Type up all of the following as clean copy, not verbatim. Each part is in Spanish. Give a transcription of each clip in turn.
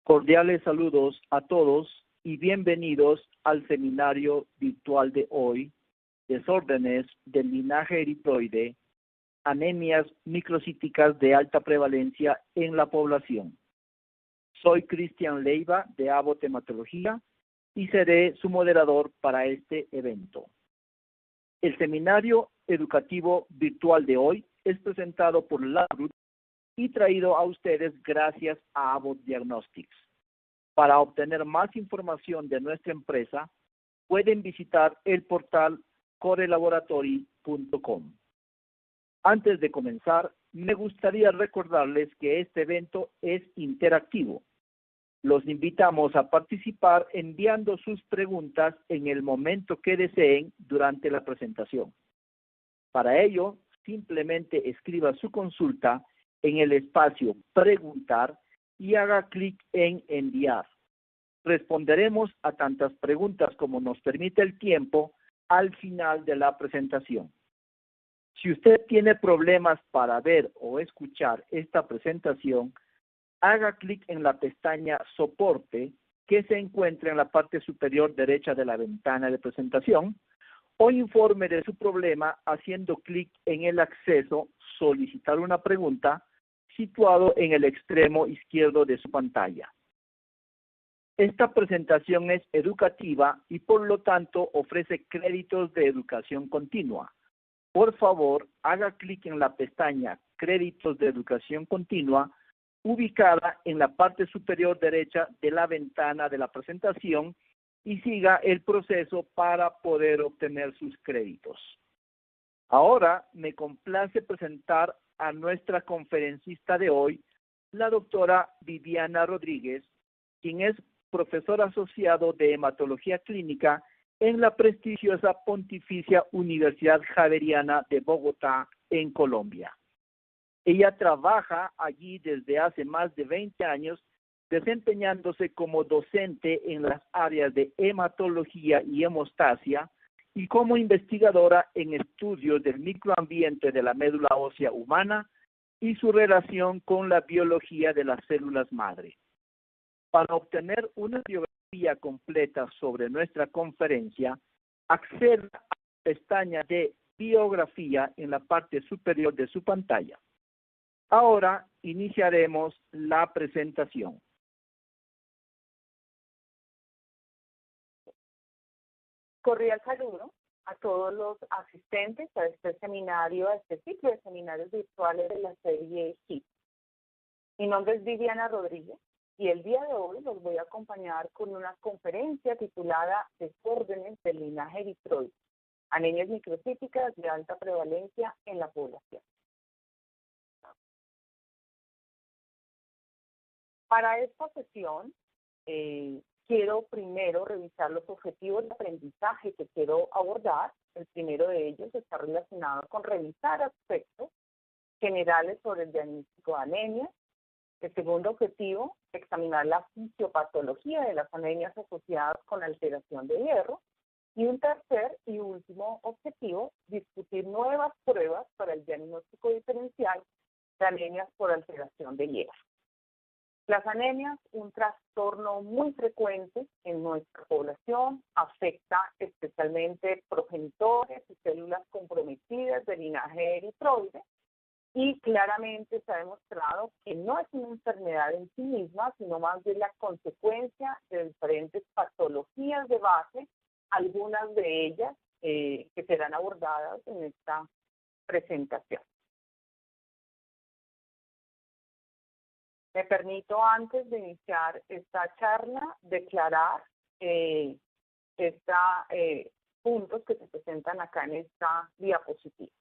Cordiales saludos a todos y bienvenidos al seminario virtual de hoy, Desórdenes del linaje eritroide, anemias microcíticas de alta prevalencia en la población. Soy Cristian Leiva de Abbott Hematología y seré su moderador para este evento. El seminario educativo virtual de hoy es presentado por LabGroup y traído a ustedes gracias a Abbott Diagnostics. Para obtener más información de nuestra empresa, pueden visitar el portal corelaboratory.com. Antes de comenzar, me gustaría recordarles que este evento es interactivo. Los invitamos a participar enviando sus preguntas en el momento que deseen durante la presentación. Para ello, simplemente escriba su consulta en el espacio Preguntar y haga clic en Enviar. Responderemos a tantas preguntas como nos permite el tiempo al final de la presentación. Si usted tiene problemas para ver o escuchar esta presentación, haga clic en la pestaña Soporte que se encuentra en la parte superior derecha de la ventana de presentación o informe de su problema haciendo clic en el acceso Solicitar una pregunta situado en el extremo izquierdo de su pantalla. Esta presentación es educativa y por lo tanto ofrece créditos de educación continua. Por favor, haga clic en la pestaña Créditos de educación continua ubicada en la parte superior derecha de la ventana de la presentación y siga el proceso para poder obtener sus créditos. Ahora me complace presentar a nuestra conferencista de hoy, la doctora Viviana Rodríguez, quien es profesor asociado de hematología clínica en la prestigiosa Pontificia Universidad Javeriana de Bogotá, en Colombia. Ella trabaja allí desde hace más de 20 años, desempeñándose como docente en las áreas de hematología y hemostasia y como investigadora en estudios del microambiente de la médula ósea humana y su relación con la biología de las células madre. Para obtener una biografía completa sobre nuestra conferencia, acceda a la pestaña de Biografía en la parte superior de su pantalla. Ahora iniciaremos la presentación. Cordial saludo a todos los asistentes a este seminario, a este ciclo de seminarios virtuales de la serie HIP. Mi nombre es Viviana Rodríguez y el día de hoy los voy a acompañar con una conferencia titulada Desórdenes del linaje eritroide, anemias microcíticas de alta prevalencia en la población. Para esta sesión, quiero primero revisar los objetivos de aprendizaje que quiero abordar. El primero de ellos está relacionado con revisar aspectos generales sobre el diagnóstico de anemia. El segundo objetivo, examinar la fisiopatología de las anemias asociadas con alteración de hierro. Y un tercer y último objetivo, discutir nuevas pruebas para el diagnóstico diferencial de anemias por alteración de hierro. Las anemias, un trastorno muy frecuente en nuestra población, afecta especialmente progenitores y células comprometidas del linaje eritroide y claramente se ha demostrado que no es una enfermedad en sí misma, sino más bien la consecuencia de diferentes patologías de base, algunas de ellas que serán abordadas en esta presentación. Me permito, antes de iniciar esta charla, declarar puntos que se presentan acá en esta diapositiva.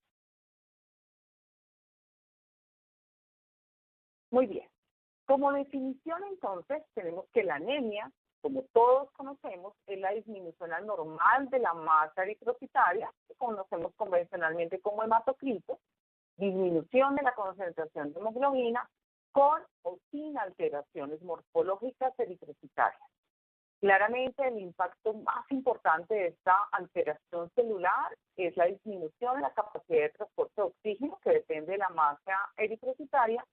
Muy bien. Como definición, entonces, tenemos que la anemia, como todos conocemos, es la disminución anormal de la masa eritrocitaria, que conocemos convencionalmente como hematocrito, disminución de la concentración de hemoglobina, con o sin alteraciones morfológicas eritrocitarias. Claramente el impacto más importante de esta alteración celular es la disminución de la capacidad de transporte de oxígeno que depende de la masa eritrocitaria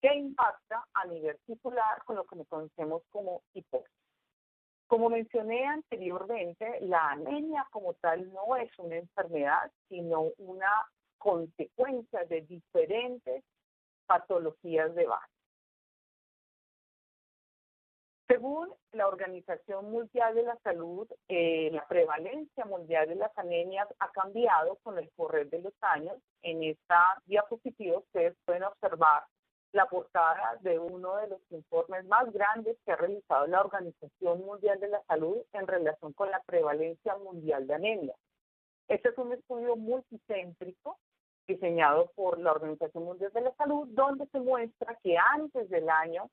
que impacta a nivel tisular con lo que conocemos como hipoxia. Como mencioné anteriormente, la anemia como tal no es una enfermedad, sino una consecuencia de diferentes patologías de base. Según la Organización Mundial de la Salud, la prevalencia mundial de las anemias ha cambiado con el correr de los años. En esta diapositiva ustedes pueden observar la portada de uno de los informes más grandes que ha realizado la Organización Mundial de la Salud en relación con la prevalencia mundial de anemia. Este es un estudio multicéntrico diseñado por la Organización Mundial de la Salud, donde se muestra que antes del año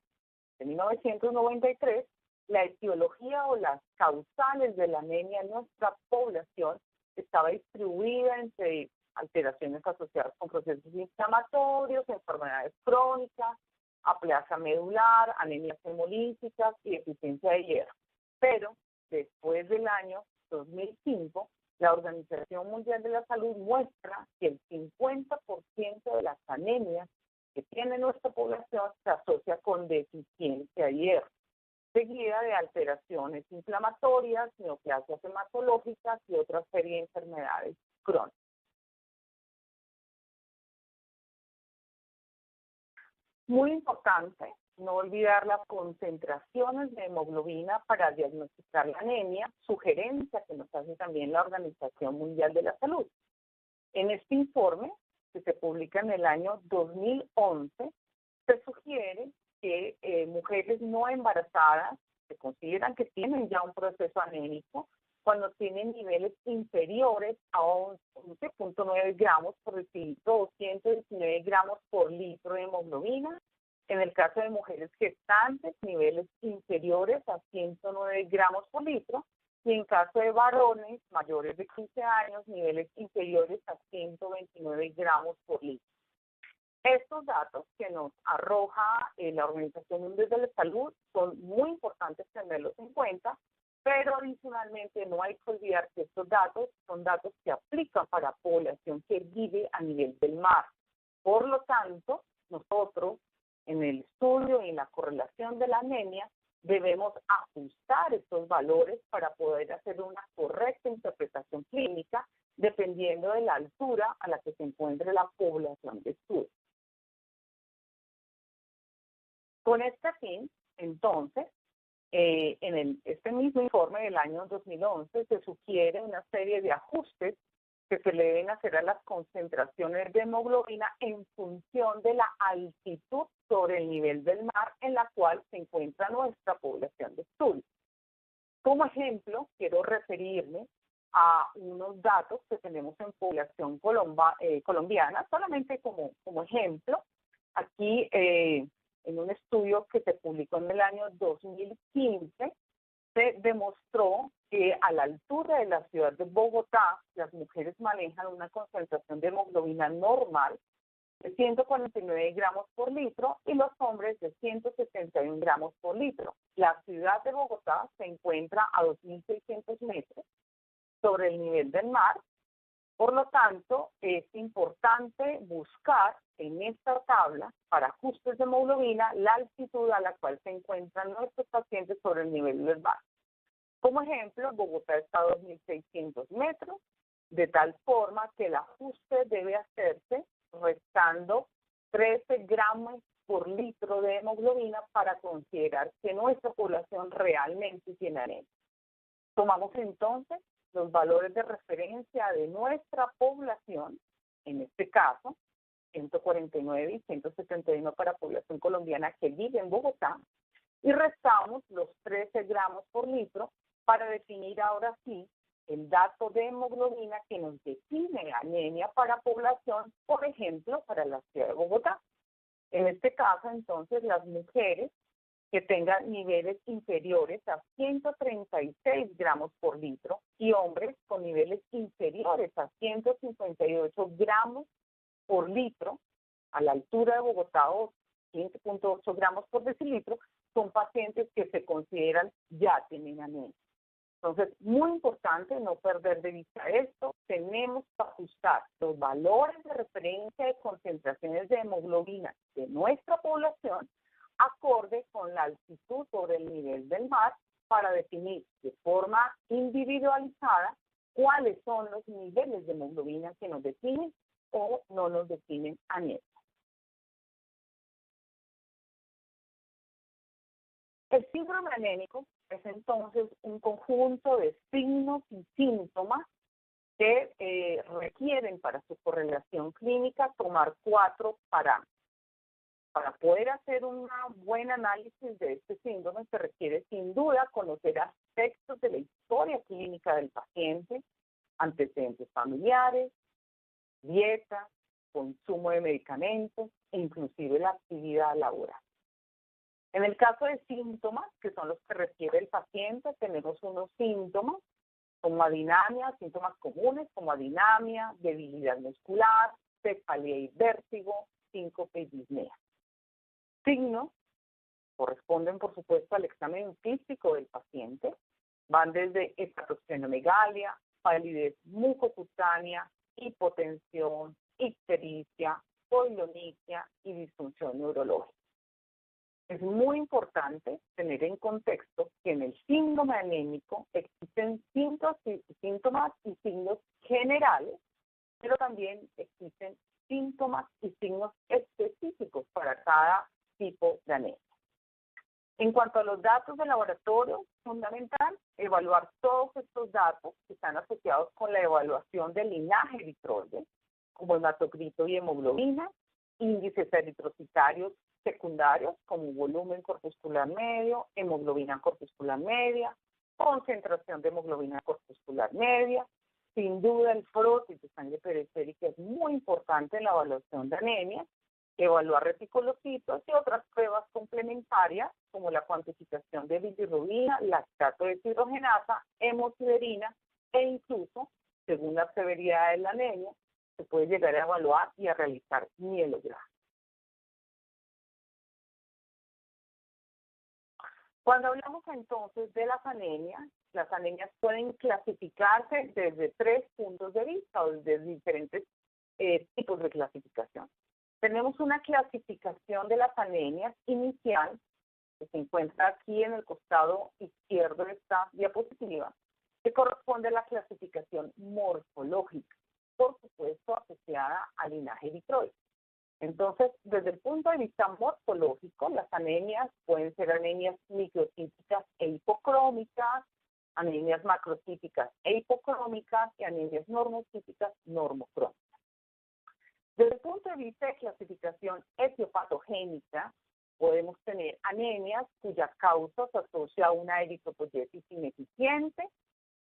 de 1993, la etiología o las causales de la anemia en nuestra población estaba distribuida entre alteraciones asociadas con procesos inflamatorios, enfermedades crónicas, aplasia medular, anemias hemolíticas y deficiencia de hierro. Pero después del año 2005, la Organización Mundial de la Salud muestra que el 50% de las anemias que tiene nuestra población se asocia con deficiencia de hierro, seguida de alteraciones inflamatorias, neoplasias hematológicas y otra serie de enfermedades crónicas. Muy importante no olvidar las concentraciones de hemoglobina para diagnosticar la anemia, sugerencia que nos hace también la Organización Mundial de la Salud. En este informe, que se publica en el año 2011, se sugiere que mujeres no embarazadas se consideran que tienen ya un proceso anémico cuando tienen niveles inferiores a 11.9 gramos por decilitro o 119 gramos por litro de hemoglobina. En el caso de mujeres gestantes, niveles inferiores a 109 gramos por litro. Y en caso de varones mayores de 15 años, niveles inferiores a 129 gramos por litro. Estos datos que nos arroja la Organización Mundial de la Salud son muy importantes tenerlos en cuenta, pero adicionalmente no hay que olvidar que estos datos son datos que aplican para población que vive a nivel del mar. Por lo tanto, nosotros en el estudio y en la correlación de la anemia debemos ajustar estos valores para poder hacer una correcta interpretación clínica dependiendo de la altura a la que se encuentre la población de estudio. Con este fin, entonces, en este mismo informe del año 2011 se sugiere una serie de ajustes que se le deben hacer a las concentraciones de hemoglobina en función de la altitud sobre el nivel del mar en la cual se encuentra nuestra población de estudio. Como ejemplo, quiero referirme a unos datos que tenemos en población colombiana, solamente como ejemplo. Aquí, en un estudio que se publicó en el año 2015, se demostró que a la altura de la ciudad de Bogotá, las mujeres manejan una concentración de hemoglobina normal de 149 gramos por litro y los hombres de 171 gramos por litro. La ciudad de Bogotá se encuentra a 2.600 metros sobre el nivel del mar. Por lo tanto, es importante buscar en esta tabla para ajustes de hemoglobina la altitud a la cual se encuentran nuestros pacientes sobre el nivel del mar. Como ejemplo, Bogotá está a 2.600 metros, de tal forma que el ajuste debe hacerse restando 13 gramos por litro de hemoglobina para considerar que nuestra población realmente tiene anemia. Tomamos entonces los valores de referencia de nuestra población, en este caso, 149 y 171 para población colombiana que vive en Bogotá, y restamos los 13 gramos por litro para definir ahora sí el dato de hemoglobina que nos define anemia para población, por ejemplo, para la ciudad de Bogotá. En este caso, entonces, las mujeres que tengan niveles inferiores a 136 gramos por litro y hombres con niveles inferiores a 158 gramos por litro a la altura de Bogotá o 15.8 gramos por decilitro, son pacientes que se consideran ya tienen anemia. Entonces, muy importante no perder de vista esto. Tenemos que ajustar los valores de referencia de concentraciones de hemoglobina de nuestra población acorde con la altitud sobre el nivel del mar para definir de forma individualizada cuáles son los niveles de hemoglobina que nos definen o no nos definen anemia. El síndrome anémico es entonces un conjunto de signos y síntomas que requieren para su correlación clínica tomar 4 parámetros. Para poder hacer un buen análisis de este síndrome se requiere sin duda conocer aspectos de la historia clínica del paciente, antecedentes familiares, dieta, consumo de medicamentos e inclusive la actividad laboral. En el caso de síntomas, que son los que refiere el paciente, tenemos unos síntomas como adinamia, síntomas comunes como adinamia, debilidad muscular, cefalea y vértigo, síncope y disnea. Signos corresponden, por supuesto, al examen físico del paciente. Van desde hepatosplenomegalia, palidez mucocutánea, hipotensión, ictericia, polilonicia y disfunción neurológica. Es muy importante tener en contexto que en el síndrome anémico existen síntomas y signos generales, pero también existen síntomas y signos específicos para cada tipo de anemia. En cuanto a los datos de laboratorio, es fundamental evaluar todos estos datos que están asociados con la evaluación del linaje eritroide, como hematocrito y hemoglobina, índices eritrocitarios secundarios como volumen corpuscular medio, hemoglobina corpuscular media, concentración de hemoglobina corpuscular media. Sin duda el frotis de sangre periférica es muy importante en la evaluación de anemia, evaluar reticulocitos y otras pruebas complementarias como la cuantificación de bilirrubina, lactato deshidrogenasa, hemosiderina e incluso, según la severidad de la anemia, se puede llegar a evaluar y a realizar mielograma. Cuando hablamos entonces de las anemias pueden clasificarse desde 3 puntos de vista o desde diferentes tipos de clasificación. Tenemos una clasificación de las anemias inicial, que se encuentra aquí en el costado izquierdo de esta diapositiva, que corresponde a la clasificación morfológica, por supuesto asociada al linaje eritroide. Entonces, desde el punto de vista morfológico, las anemias pueden ser anemias microtípicas e hipocrómicas, anemias macrotípicas e hipocrómicas y anemias normotípicas normocrómicas. Desde el punto de vista de clasificación etiopatogénica, podemos tener anemias cuya causa se asocia a una eritropoyesis ineficiente,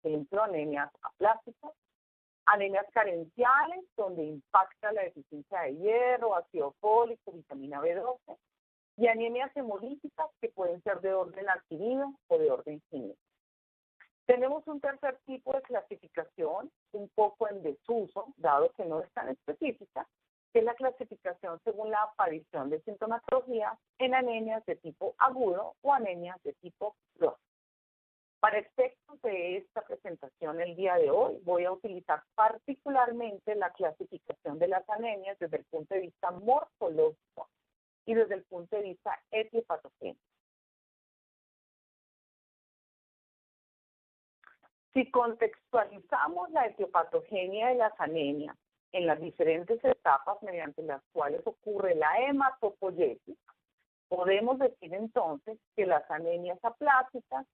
ejemplo, anemias aplásticas, anemias carenciales, donde impacta la deficiencia de hierro, ácido fólico, vitamina B12, y anemias hemolíticas que pueden ser de orden adquirido o de orden genético. Tenemos un tercer tipo de clasificación, un poco en desuso, dado que no es tan específica, que es la clasificación según la aparición de sintomatología en anemias de tipo agudo o anemias de tipo crónico. Para efectos de esta presentación el día de hoy, voy a utilizar particularmente la clasificación de las anemias desde el punto de vista morfológico y desde el punto de vista etiopatogénico. Si contextualizamos la etiopatogenia de las anemias en las diferentes etapas mediante las cuales ocurre la hematopoiesis, podemos decir entonces que las anemias aplásticas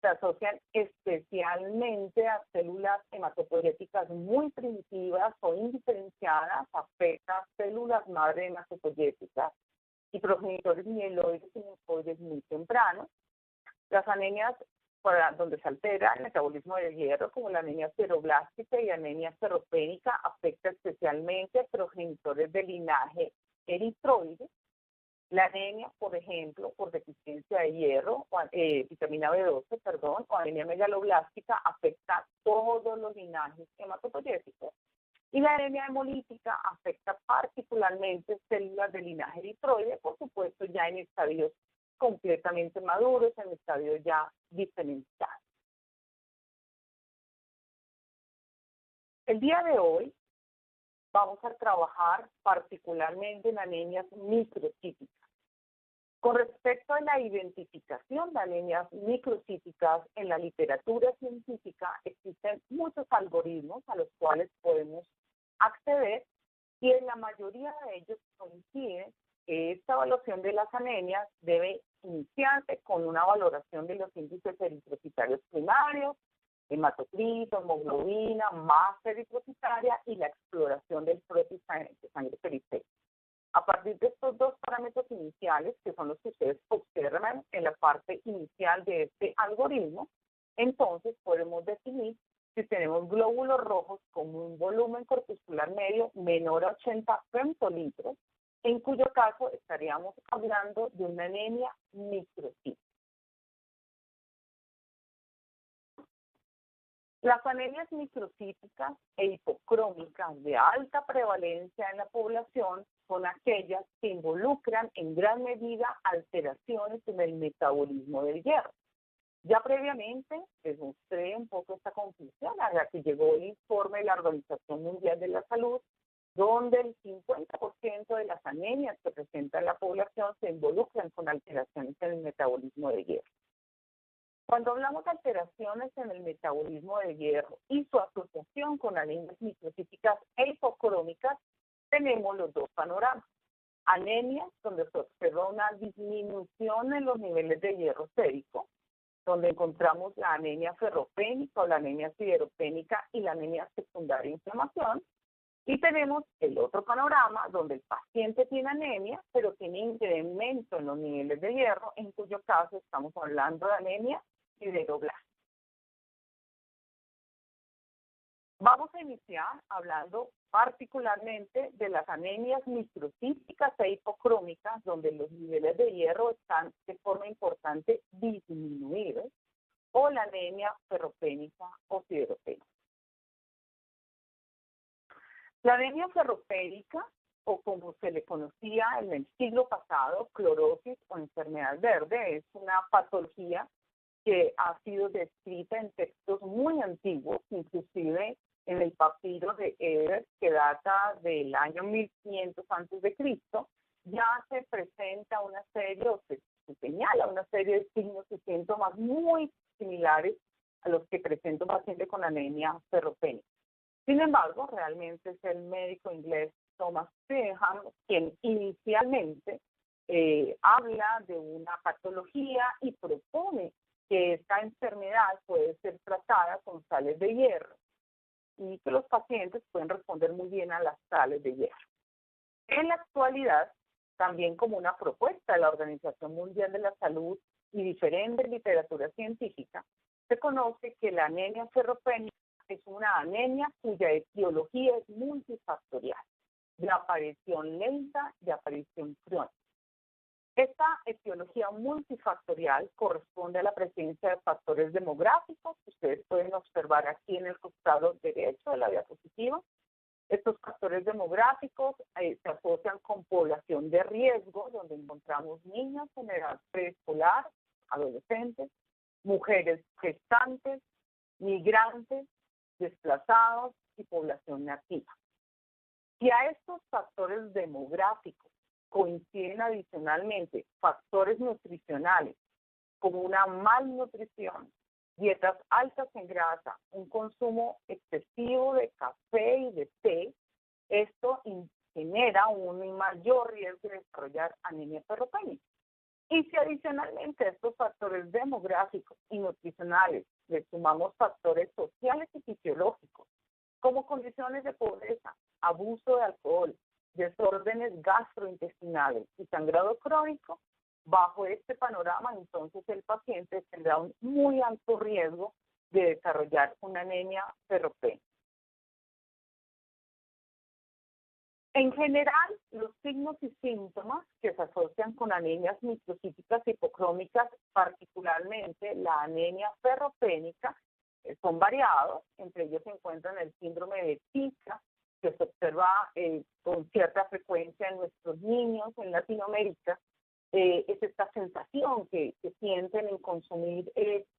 se asocian especialmente a células hematopoyéticas muy primitivas o indiferenciadas, afectan células madre hematopoyéticas y progenitores mieloides y linfoides muy tempranos. Las anemias donde se altera el metabolismo del hierro, como la anemia sideroblástica y anemia ferropénica, afecta especialmente a progenitores del linaje eritroide. La anemia, por ejemplo, por deficiencia de hierro, vitamina B12, perdón, o anemia megaloblástica, afecta todos los linajes hematopoyéticos. Y la anemia hemolítica afecta particularmente células del linaje eritroide, por supuesto, ya en estadios completamente maduros, en estadios ya diferenciados. El día de hoy vamos a trabajar particularmente en anemias microcíticas. Con respecto a la identificación de anemias microcíticas en la literatura científica, existen muchos algoritmos a los cuales podemos acceder y en la mayoría de ellos coincide que esta evaluación de las anemias debe iniciarse con una valoración de los índices eritrocitarios primarios, hematocrito, hemoglobina, masa eritrocitaria y la exploración del protis de sangre periférica. A partir de estos dos parámetros iniciales, que son los que ustedes observan en la parte inicial de este algoritmo, entonces podemos definir si tenemos glóbulos rojos con un volumen corpuscular medio menor a 80 femtolitros, en cuyo caso estaríamos hablando de una anemia microcítica. Las anemias microcíticas e hipocrómicas de alta prevalencia en la población son aquellas que involucran en gran medida alteraciones en el metabolismo del hierro. Ya previamente les mostré un poco esta conclusión a la que llegó el informe de la Organización Mundial de la Salud, donde el 50% de las anemias que presenta la población se involucran con alteraciones en el metabolismo del hierro. Cuando hablamos de alteraciones en el metabolismo del hierro y su asociación con anemias microcíticas e hipocrómicas, tenemos los dos panoramas. Anemias, donde se observa una disminución en los niveles de hierro sérico, donde encontramos la anemia ferropénica o la anemia sideropénica y la anemia secundaria de inflamación. Y tenemos el otro panorama, donde el paciente tiene anemia, pero tiene incremento en los niveles de hierro, en cuyo caso estamos hablando de anemia sideroblástica. Vamos a iniciar hablando particularmente de las anemias microcíticas e hipocrómicas, donde los niveles de hierro están de forma importante disminuidos, o la anemia ferropénica o sideropénica. La anemia ferropénica, o como se le conocía en el siglo pasado, clorosis o enfermedad verde, es una patología que ha sido descrita en textos muy antiguos, inclusive en el papiro de Ebers, que data del año 1500 a.C., ya se presenta una serie, o se señala una serie de signos y síntomas muy similares a los que presenta un paciente con anemia ferropénica. Sin embargo, realmente es el médico inglés Thomas Stringham quien inicialmente habla de una patología y propone que esta enfermedad puede ser tratada con sales de hierro y que los pacientes pueden responder muy bien a las sales de hierro. En la actualidad, también como una propuesta de la Organización Mundial de la Salud y diferente literatura científica, se conoce que la anemia ferropénica es una anemia cuya etiología es multifactorial, de aparición lenta y aparición crónica. Esta etiología multifactorial corresponde a la presencia de factores demográficos que ustedes pueden observar aquí en el costado derecho de la diapositiva. Estos factores demográficos se asocian con población de riesgo, donde encontramos niños en edad preescolar, adolescentes, mujeres gestantes, migrantes, desplazados y población nativa. Si a estos factores demográficos coinciden adicionalmente factores nutricionales como una malnutrición, dietas altas en grasa, un consumo excesivo de café y de té, esto genera un mayor riesgo de desarrollar anemia ferropénica. Y si adicionalmente a estos factores demográficos y nutricionales le sumamos factores sociales y fisiológicos, como condiciones de pobreza, abuso de alcohol, desórdenes gastrointestinales y sangrado crónico, bajo este panorama, entonces el paciente tendrá un muy alto riesgo de desarrollar una anemia ferropénica. En general, los signos y síntomas que se asocian con anemias microcíticas hipocrómicas, particularmente la anemia ferropénica, son variados. Entre ellos se encuentran el síndrome de Pica, que se observa con cierta frecuencia en nuestros niños en Latinoamérica. Es esta sensación que sienten en consumir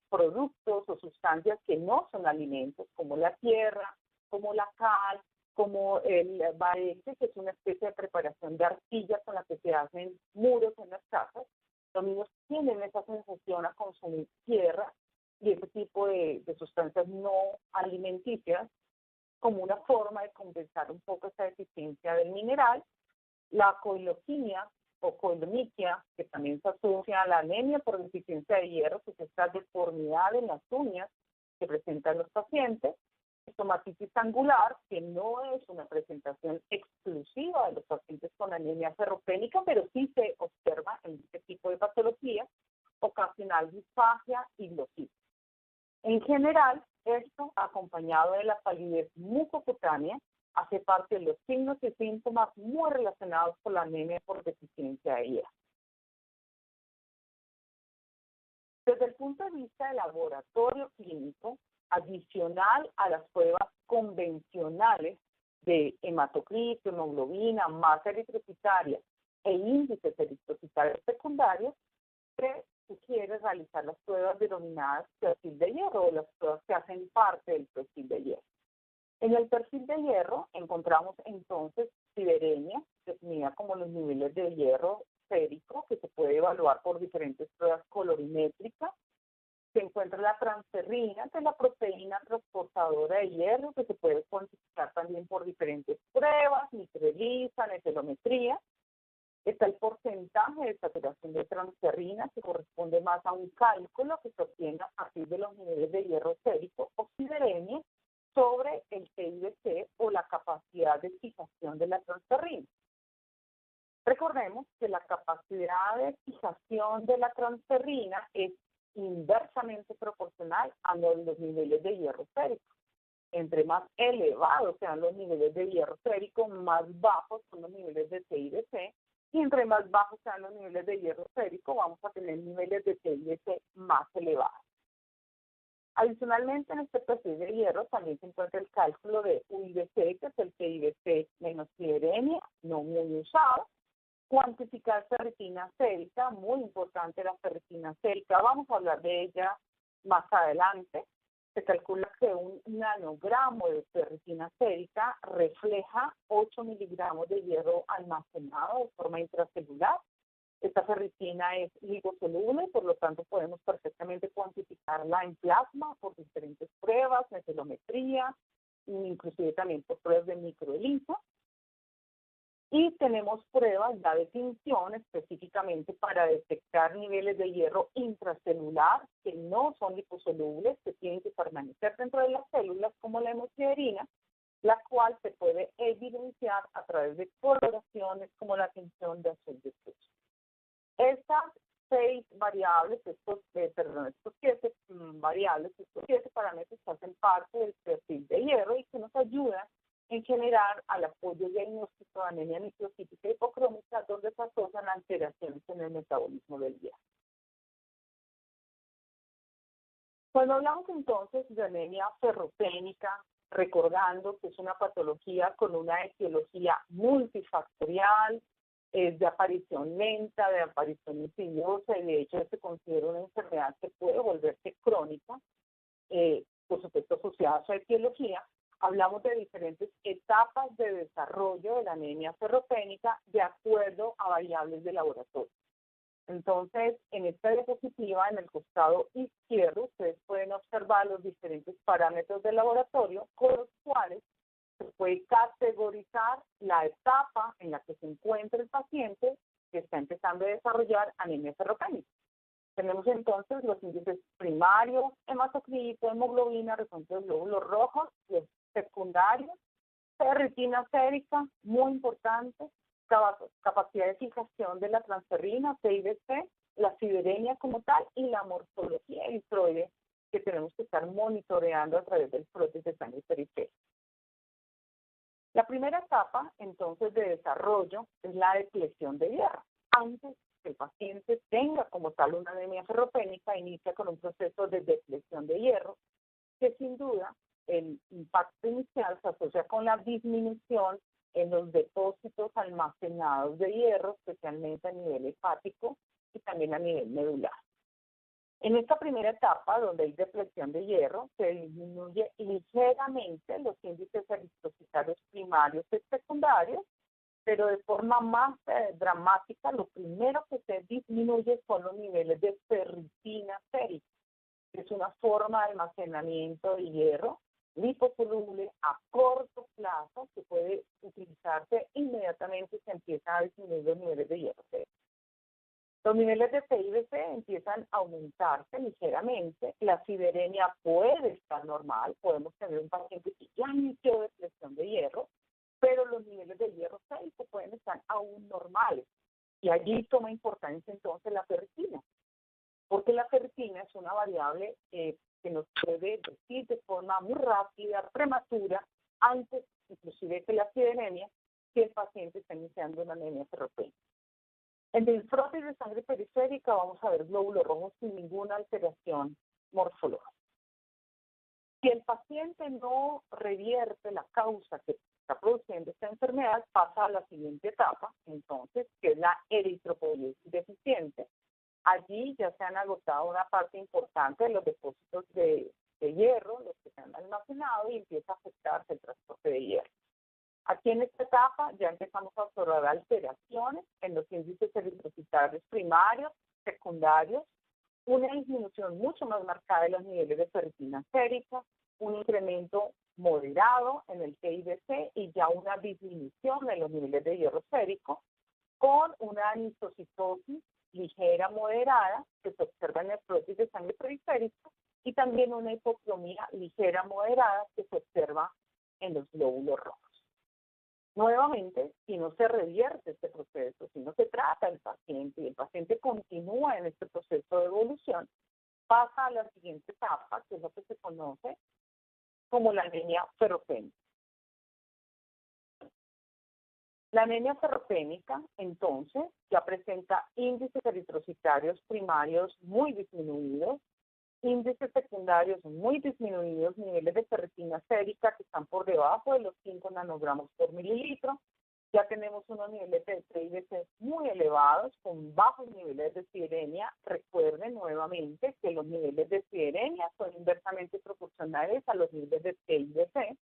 productos o sustancias que no son alimentos, como la tierra, como la cal, como el baeche, que es una especie de preparación de arcilla con la que se hacen muros en las casas. Los niños tienen esa sensación a consumir tierra y ese tipo de sustancias no alimenticias como una forma de compensar un poco esa deficiencia del mineral. La coiloquimia o coilomiquia, que también se asocia a la anemia por deficiencia de hierro, que es esta deformidad en las uñas que presentan los pacientes. Estomatitis angular, que no es una presentación exclusiva de los pacientes con anemia ferropénica, pero sí se observa en este tipo de patología. Ocasional disfagia y gloquitis. En general, esto, acompañado de la palidez mucocutánea, hace parte de los signos y síntomas muy relacionados con la anemia por deficiencia de hierro. Desde el punto de vista del laboratorio clínico, adicional a las pruebas convencionales de hematocrit, hemoglobina, masa eritrocitaria e índices eritrocitarios secundarios, se sugiere realizar las pruebas denominadas perfil de hierro o las pruebas que hacen parte del perfil de hierro. En el perfil de hierro encontramos entonces sideremia, definida como los niveles de hierro férico, que se puede evaluar por diferentes pruebas colorimétricas. Se encuentra la transferrina, que es la proteína transportadora de hierro, que se puede cuantificar también por diferentes pruebas, microelisa, nefrometría. Está el porcentaje de saturación de transferrina, que corresponde más a un cálculo que se obtiene a partir de los niveles de hierro férico o sideremia sobre el PIBC o la capacidad de fijación de la transferrina. Recordemos que la capacidad de fijación de la transferrina es inversamente proporcional a los niveles de hierro férico. Entre más elevados sean los niveles de hierro férico, más bajos son los niveles de PIBC, y entre más bajos sean los niveles de hierro férico, vamos a tener niveles de PIBC más elevados. Adicionalmente, en este perfil de hierro también se encuentra el cálculo de UIBC, que es el PIBC menos sideremia, no muy usado. Cuantificar ferritina sérica, muy importante la ferritina sérica, vamos a hablar de ella más adelante. Se calcula que un nanogramo de ferritina sérica refleja 8 miligramos de hierro almacenado de forma intracelular. Esta ferritina es ligosoluble, por lo tanto podemos perfectamente cuantificarla en plasma por diferentes pruebas, metelometría, inclusive también por pruebas de microelisa. Y tenemos pruebas ya de tinción específicamente para detectar niveles de hierro intracelular que no son liposolubles, que tienen que permanecer dentro de las células como la hemosiderina, la cual se puede evidenciar a través de coloraciones como la tinción de azul de estuche. Estas 6 variables, estos 7 variables, estos 7 parámetros hacen parte del perfil de hierro y que nos ayudan en generar al apoyo diagnóstico de anemia microcítica hipocrómica, donde se asocian alteraciones en el metabolismo del hierro. Cuando hablamos entonces de anemia ferropénica, recordando que es una patología con una etiología multifactorial, es de aparición lenta, de aparición insidiosa, y de hecho se considera una enfermedad que puede volverse crónica, por supuesto asociada a su etiología. Hablamos de diferentes etapas de desarrollo de la anemia ferropénica de acuerdo a variables de laboratorio. Entonces, en esta diapositiva, en el costado izquierdo, ustedes pueden observar los diferentes parámetros de laboratorio con los cuales se puede categorizar la etapa en la que se encuentra el paciente que está empezando a desarrollar anemia ferropénica. Tenemos entonces los índices primarios, hematocrito, hemoglobina, recuento de glóbulos rojos, los secundarios, ferritina sérica, muy importante, capacidad de fijación de la transferrina, PIBC, la sideremia como tal y la morfología eritroide que tenemos que estar monitoreando a través del prótesis de sangre periférica. La primera etapa, entonces, de desarrollo es la depleción de hierro. Antes que el paciente tenga como tal una anemia ferropénica, inicia con un proceso de depleción de hierro, que sin duda el impacto inicial se asocia con la disminución en los depósitos almacenados de hierro, especialmente a nivel hepático y también a nivel medular. En esta primera etapa, donde hay depresión de hierro, se disminuye ligeramente los índices eritrocitarios primarios y secundarios, pero de forma más dramática, lo primero que se disminuye son los niveles de ferritina sérica, que es una forma de almacenamiento de hierro liposoluble a corto plazo que puede utilizarse inmediatamente y se empiezan a disminuir los niveles de hierro sérico. Los niveles de PIBC empiezan a aumentarse ligeramente, la sideremia puede estar normal, podemos tener un paciente que ya inició depresión de hierro, pero los niveles de hierro sérico pueden estar aún normales. Y allí toma importancia entonces la ferritina, porque la ferritina es una variable que nos puede decir de forma muy rápida, prematura, antes inclusive que la sideremia, que el paciente está iniciando una anemia ferropénica. En el frotis de sangre periférica vamos a ver glóbulos rojos sin ninguna alteración morfológica. Si el paciente no revierte la causa que está produciendo esta enfermedad, pasa a la siguiente etapa, entonces, que es la eritropoiesis deficiente. Allí ya se han agotado una parte importante de los depósitos de hierro, los que se han almacenado, y empieza a afectarse el transporte de hierro. Aquí en esta etapa ya empezamos a observar alteraciones en los índices eritrocitarios primarios, secundarios, una disminución mucho más marcada de los niveles de ferritina sérica, un incremento moderado en el PIBC y ya una disminución de los niveles de hierro sérico, con una anisocitosis ligera moderada que se observa en el frotis de sangre periférica y también una hipocromía ligera moderada que se observa en los glóbulos rojos. Nuevamente, si no se revierte este proceso, si no se trata al paciente y el paciente continúa en este proceso de evolución, pasa a la siguiente etapa, que es lo que se conoce como la anemia ferropénica. La anemia ferropénica, entonces, ya presenta índices eritrocitarios primarios muy disminuidos, índices secundarios muy disminuidos, niveles de ferritina sérica que están por debajo de los 5 nanogramos por mililitro. Ya tenemos unos niveles de PIBC muy elevados, con bajos niveles de sideremia. Recuerden nuevamente que los niveles de sideremia son inversamente proporcionales a los niveles de PIBC.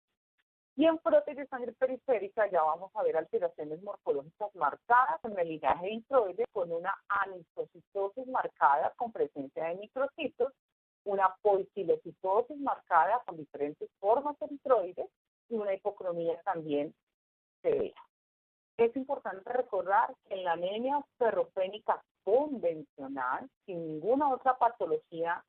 Y en frotis de sangre periférica ya vamos a ver alteraciones morfológicas marcadas en el linaje eritroide con una anisocitosis marcada con presencia de microcitos, una poiquilocitosis marcada con diferentes formas eritroides y una hipocromía también severa. Es importante recordar que en la anemia ferropénica convencional, sin ninguna otra patología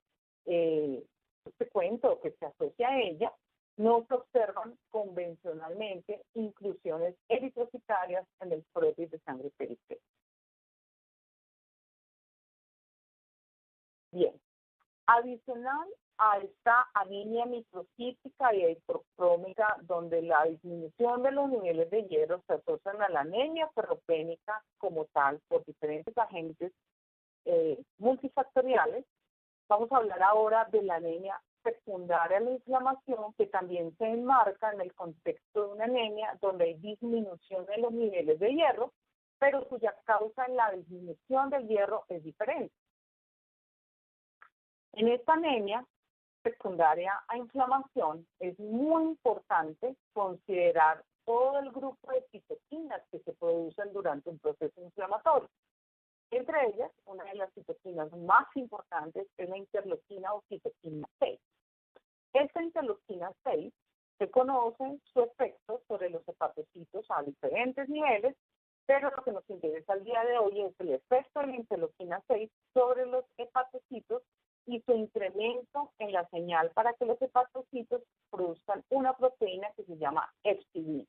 cuento que se asocia a ella, no se observan convencionalmente inclusiones eritrocitarias en el frotis de sangre periférica. Bien, adicional a esta anemia microcítica y hipercrómica, donde la disminución de los niveles de hierro se asocian a la anemia ferropénica como tal por diferentes agentes multifactoriales, vamos a hablar ahora de la anemia secundaria a la inflamación, que también se enmarca en el contexto de una anemia donde hay disminución de los niveles de hierro, pero cuya causa en la disminución del hierro es diferente. En esta anemia secundaria a inflamación es muy importante considerar todo el grupo de citoquinas que se producen durante un proceso inflamatorio. Entre ellas, una de las citoquinas más importantes es la interleuquina o citoquina 6. Esta interleuquina 6 se conoce su efecto sobre los hepatocitos a diferentes niveles, pero lo que nos interesa al día de hoy es el efecto de la interleuquina 6 sobre los hepatocitos y su incremento en la señal para que los hepatocitos produzcan una proteína que se llama hepcidina.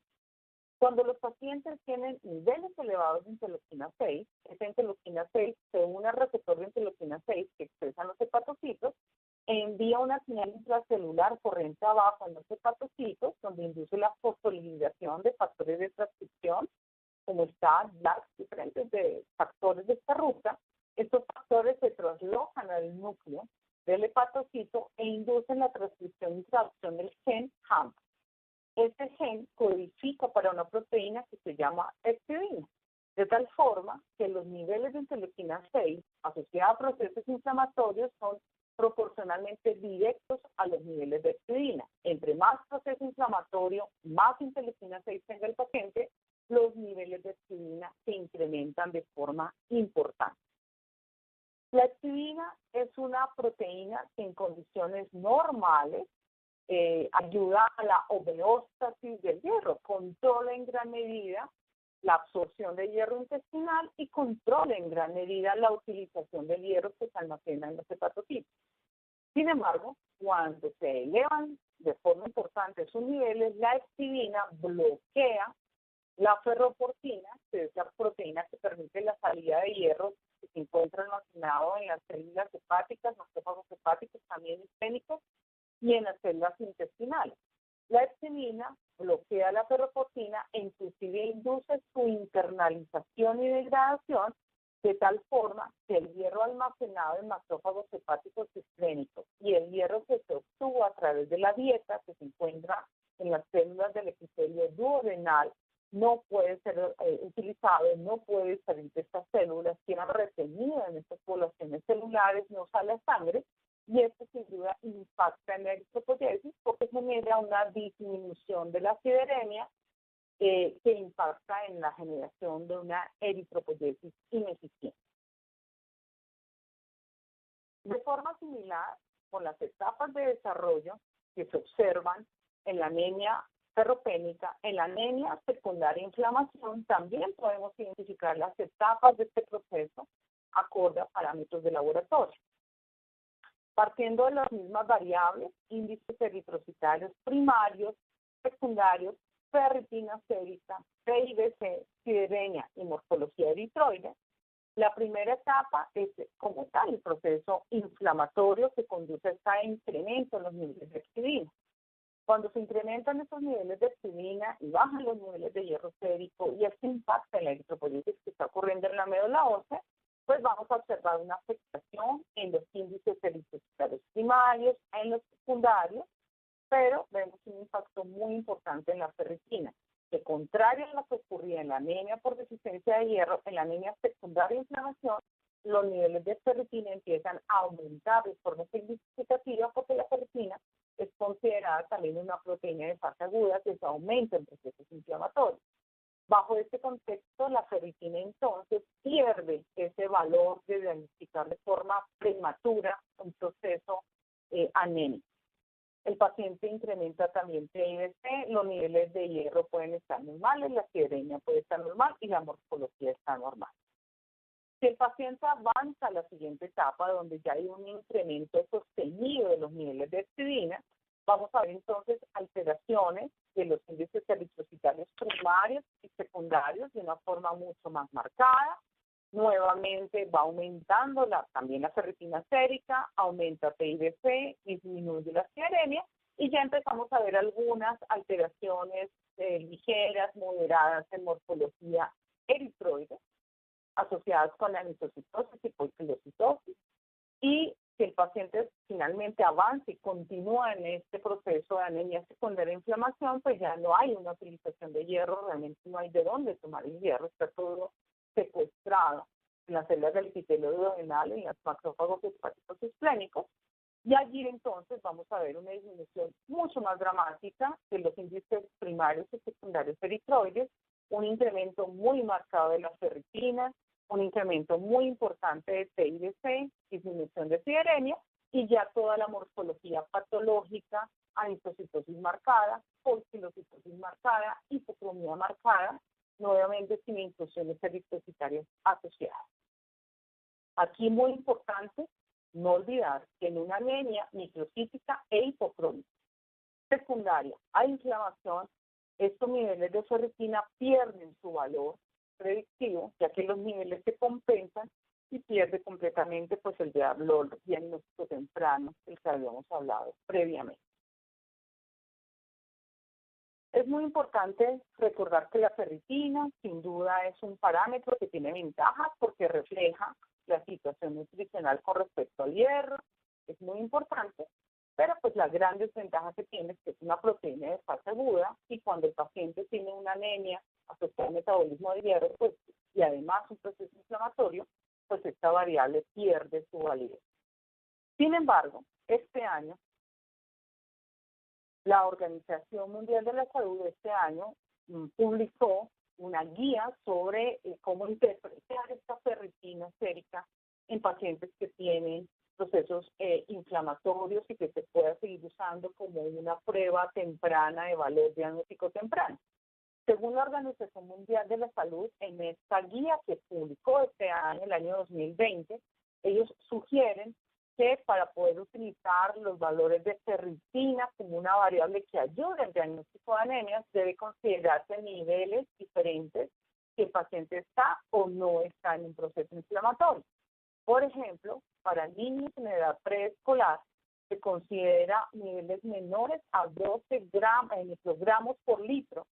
Cuando los pacientes tienen niveles elevados de interleuquina 6, esa interleuquina 6 se une al receptor de interleuquina 6 que expresan los hepatocitos e envía una señal intracelular corriente abajo en los hepatocitos, donde induce la fosforilación de factores de transcripción, como está las diferentes factores de esta ruta. Estos factores se traslocan al núcleo del hepatocito e inducen la transcripción y traducción del gen HAMP. Este gen codifica para una proteína que se llama hepcidina, de tal forma que los niveles de interleuquina 6 asociados a procesos inflamatorios son proporcionalmente directos a los niveles de hepcidina. Entre más proceso inflamatorio, más interleucina 6 tenga el paciente, los niveles de hepcidina se incrementan de forma importante. La hepcidina es una proteína que en condiciones normales ayuda a la homeostasis del hierro, controla en gran medida la absorción de hierro intestinal y controla en gran medida la utilización del hierro que se almacena en los hepatocitos. Sin embargo, cuando se elevan de forma importante sus niveles, la hepcidina bloquea la ferroportina, que es la proteína que permite la salida de hierro que se encuentra almacenado en las células hepáticas, macrófagos hepáticos, también esfénicos, y en las células intestinales. La hepcidina bloquea la ferroportina e inclusive induce su internalización y degradación de tal forma que el hierro almacenado en macrófagos hepáticos esfénicos y el hierro que se obtuvo a través de la dieta que se encuentra en las células del epitelio duodenal no puede ser utilizado, no puede salir de estas células, queda retenido en estas poblaciones celulares, no sale a sangre, y esto sin duda impacta en la eritropoyesis porque genera una disminución de la sideremia que impacta en la generación de una eritropoyesis ineficiente. De forma similar, con las etapas de desarrollo que se observan en la anemia ferropénica, en la anemia secundaria de inflamación, también podemos identificar las etapas de este proceso acorde a parámetros de laboratorio. Partiendo de las mismas variables, índices eritrocitarios primarios, secundarios, ferritina sérica, PIBC, sideremia y morfología eritroide, la primera etapa es como tal el proceso inflamatorio que conduce a este incremento en los niveles de hepcidina. Cuando se incrementan estos niveles de hepcidina y bajan los niveles de hierro sérico y esto impacta en la eritropoyesis que está ocurriendo en la médula ósea, pues vamos a observar una afectación en los índices eritrocitarios primarios, en los secundarios, pero vemos un impacto muy importante en la ferritina, que contrario a lo que ocurría en la anemia por deficiencia de hierro, en la anemia secundaria de inflamación, los niveles de ferritina empiezan a aumentar de forma significativa porque la ferritina es considerada también una proteína de fase aguda que se aumenta en procesos inflamatorios. Bajo este contexto, la ferritina entonces pierde ese valor de diagnosticar de forma prematura un proceso anémico. El paciente incrementa también PIBC, los niveles de hierro pueden estar normales, la sideremia puede estar normal y la morfología está normal. Si el paciente avanza a la siguiente etapa, donde ya hay un incremento sostenido de los niveles de hepcidina, vamos a ver entonces alteraciones de los índices eritrocitarios primarios y secundarios de una forma mucho más marcada. Nuevamente va aumentando también la ferritina sérica, aumenta PIBC, disminuye la sideremia y ya empezamos a ver algunas alteraciones ligeras, moderadas en morfología eritroide asociadas con la anitrocitosis y poiquilocitosis. Y si el paciente finalmente avanza y continúa en este proceso de anemia secundaria de inflamación, pues ya no hay una utilización de hierro, realmente no hay de dónde tomar el hierro, está todo secuestrado en las células del epitelio duodenal, en los macrófagos hepáticos esplénicos, y allí entonces vamos a ver una disminución mucho más dramática de los índices primarios y secundarios eritroides, un incremento muy marcado de la ferritina, un incremento muy importante de PIBC, disminución de sideremia, y ya toda la morfología patológica, anitrocitosis marcada, poiquilocitosis marcada, hipocromía marcada, nuevamente sin inclusiones eritrocitarias asociadas. Aquí muy importante no olvidar que en una anemia microcítica e hipocrómica secundaria a inflamación, estos niveles de ferritina pierden su valor predictivo, ya que los niveles se compensan y pierde completamente pues el valor diagnóstico temprano del que habíamos hablado previamente. Es muy importante recordar que la ferritina sin duda es un parámetro que tiene ventajas porque refleja la situación nutricional con respecto al hierro, es muy importante, pero pues la gran desventaja que tiene es que es una proteína de fase aguda y cuando el paciente tiene una anemia asociada al metabolismo de hierro, pues, y además un proceso inflamatorio, pues esta variable pierde su validez. Sin embargo, este año, la Organización Mundial de la Salud publicó una guía sobre cómo interpretar esta ferritina sérica en pacientes que tienen procesos inflamatorios y que se pueda seguir usando como una prueba temprana de valor diagnóstico temprano. Según la Organización Mundial de la Salud, en esta guía que publicó este año, el año 2020, ellos sugieren que para poder utilizar los valores de ferritina como una variable que ayude al diagnóstico de anemias, debe considerarse niveles diferentes si el paciente está o no está en un proceso inflamatorio. Por ejemplo, para niños en edad preescolar, se considera niveles menores a 12 microgramos por litro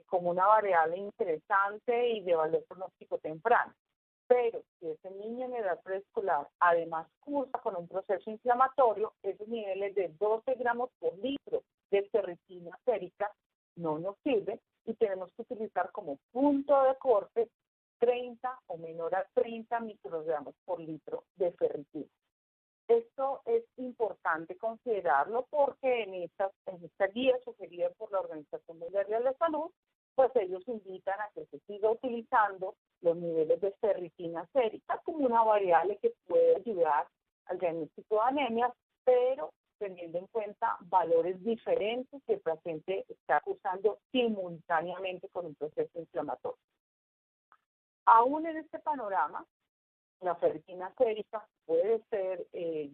como una variable interesante y de valor pronóstico temprano. Pero si ese niño en edad preescolar además cursa con un proceso inflamatorio, esos niveles de 12 gramos por litro de ferritina sérica no nos sirven y tenemos que utilizar como punto de corte 30 o menor a 30 microgramos por litro de ferritina. Esto es importante considerarlo porque en esta guía sugerida por la Organización Mundial de la Salud, pues ellos invitan a que se siga utilizando los niveles de ferritina sérica como una variable que puede ayudar al diagnóstico de anemias, pero teniendo en cuenta valores diferentes que el paciente está usando simultáneamente con un proceso inflamatorio. Aún en este panorama, la ferritina sérica puede ser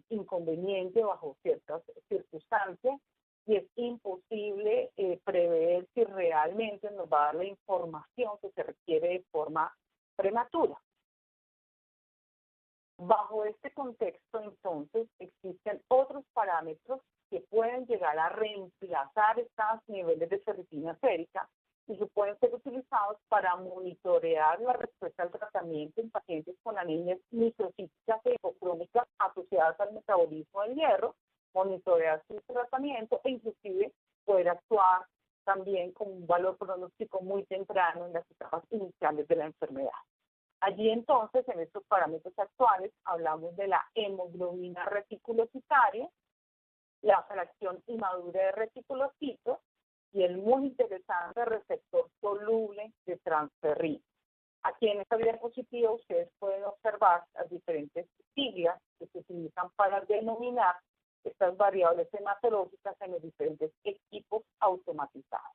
inconveniente bajo ciertas circunstancias y es imposible prever si realmente nos va a dar la información que se requiere de forma prematura. Bajo este contexto, entonces, existen otros parámetros que pueden llegar a reemplazar estos niveles de ferritina sérica y que pueden ser utilizados para monitorear la respuesta al tratamiento en pacientes con anemias microcíticas e hipocrónicas asociadas al metabolismo del hierro, monitorear su tratamiento e inclusive poder actuar también con un valor pronóstico muy temprano en las etapas iniciales de la enfermedad. Allí entonces, en estos parámetros actuales, hablamos de la hemoglobina reticulocitaria, la fracción inmadura de reticulocitos y el muy interesante receptor soluble de transferrina. Aquí en esta diapositiva ustedes pueden observar las diferentes siglas que se utilizan para denominar estas variables hematológicas en los diferentes equipos automatizados.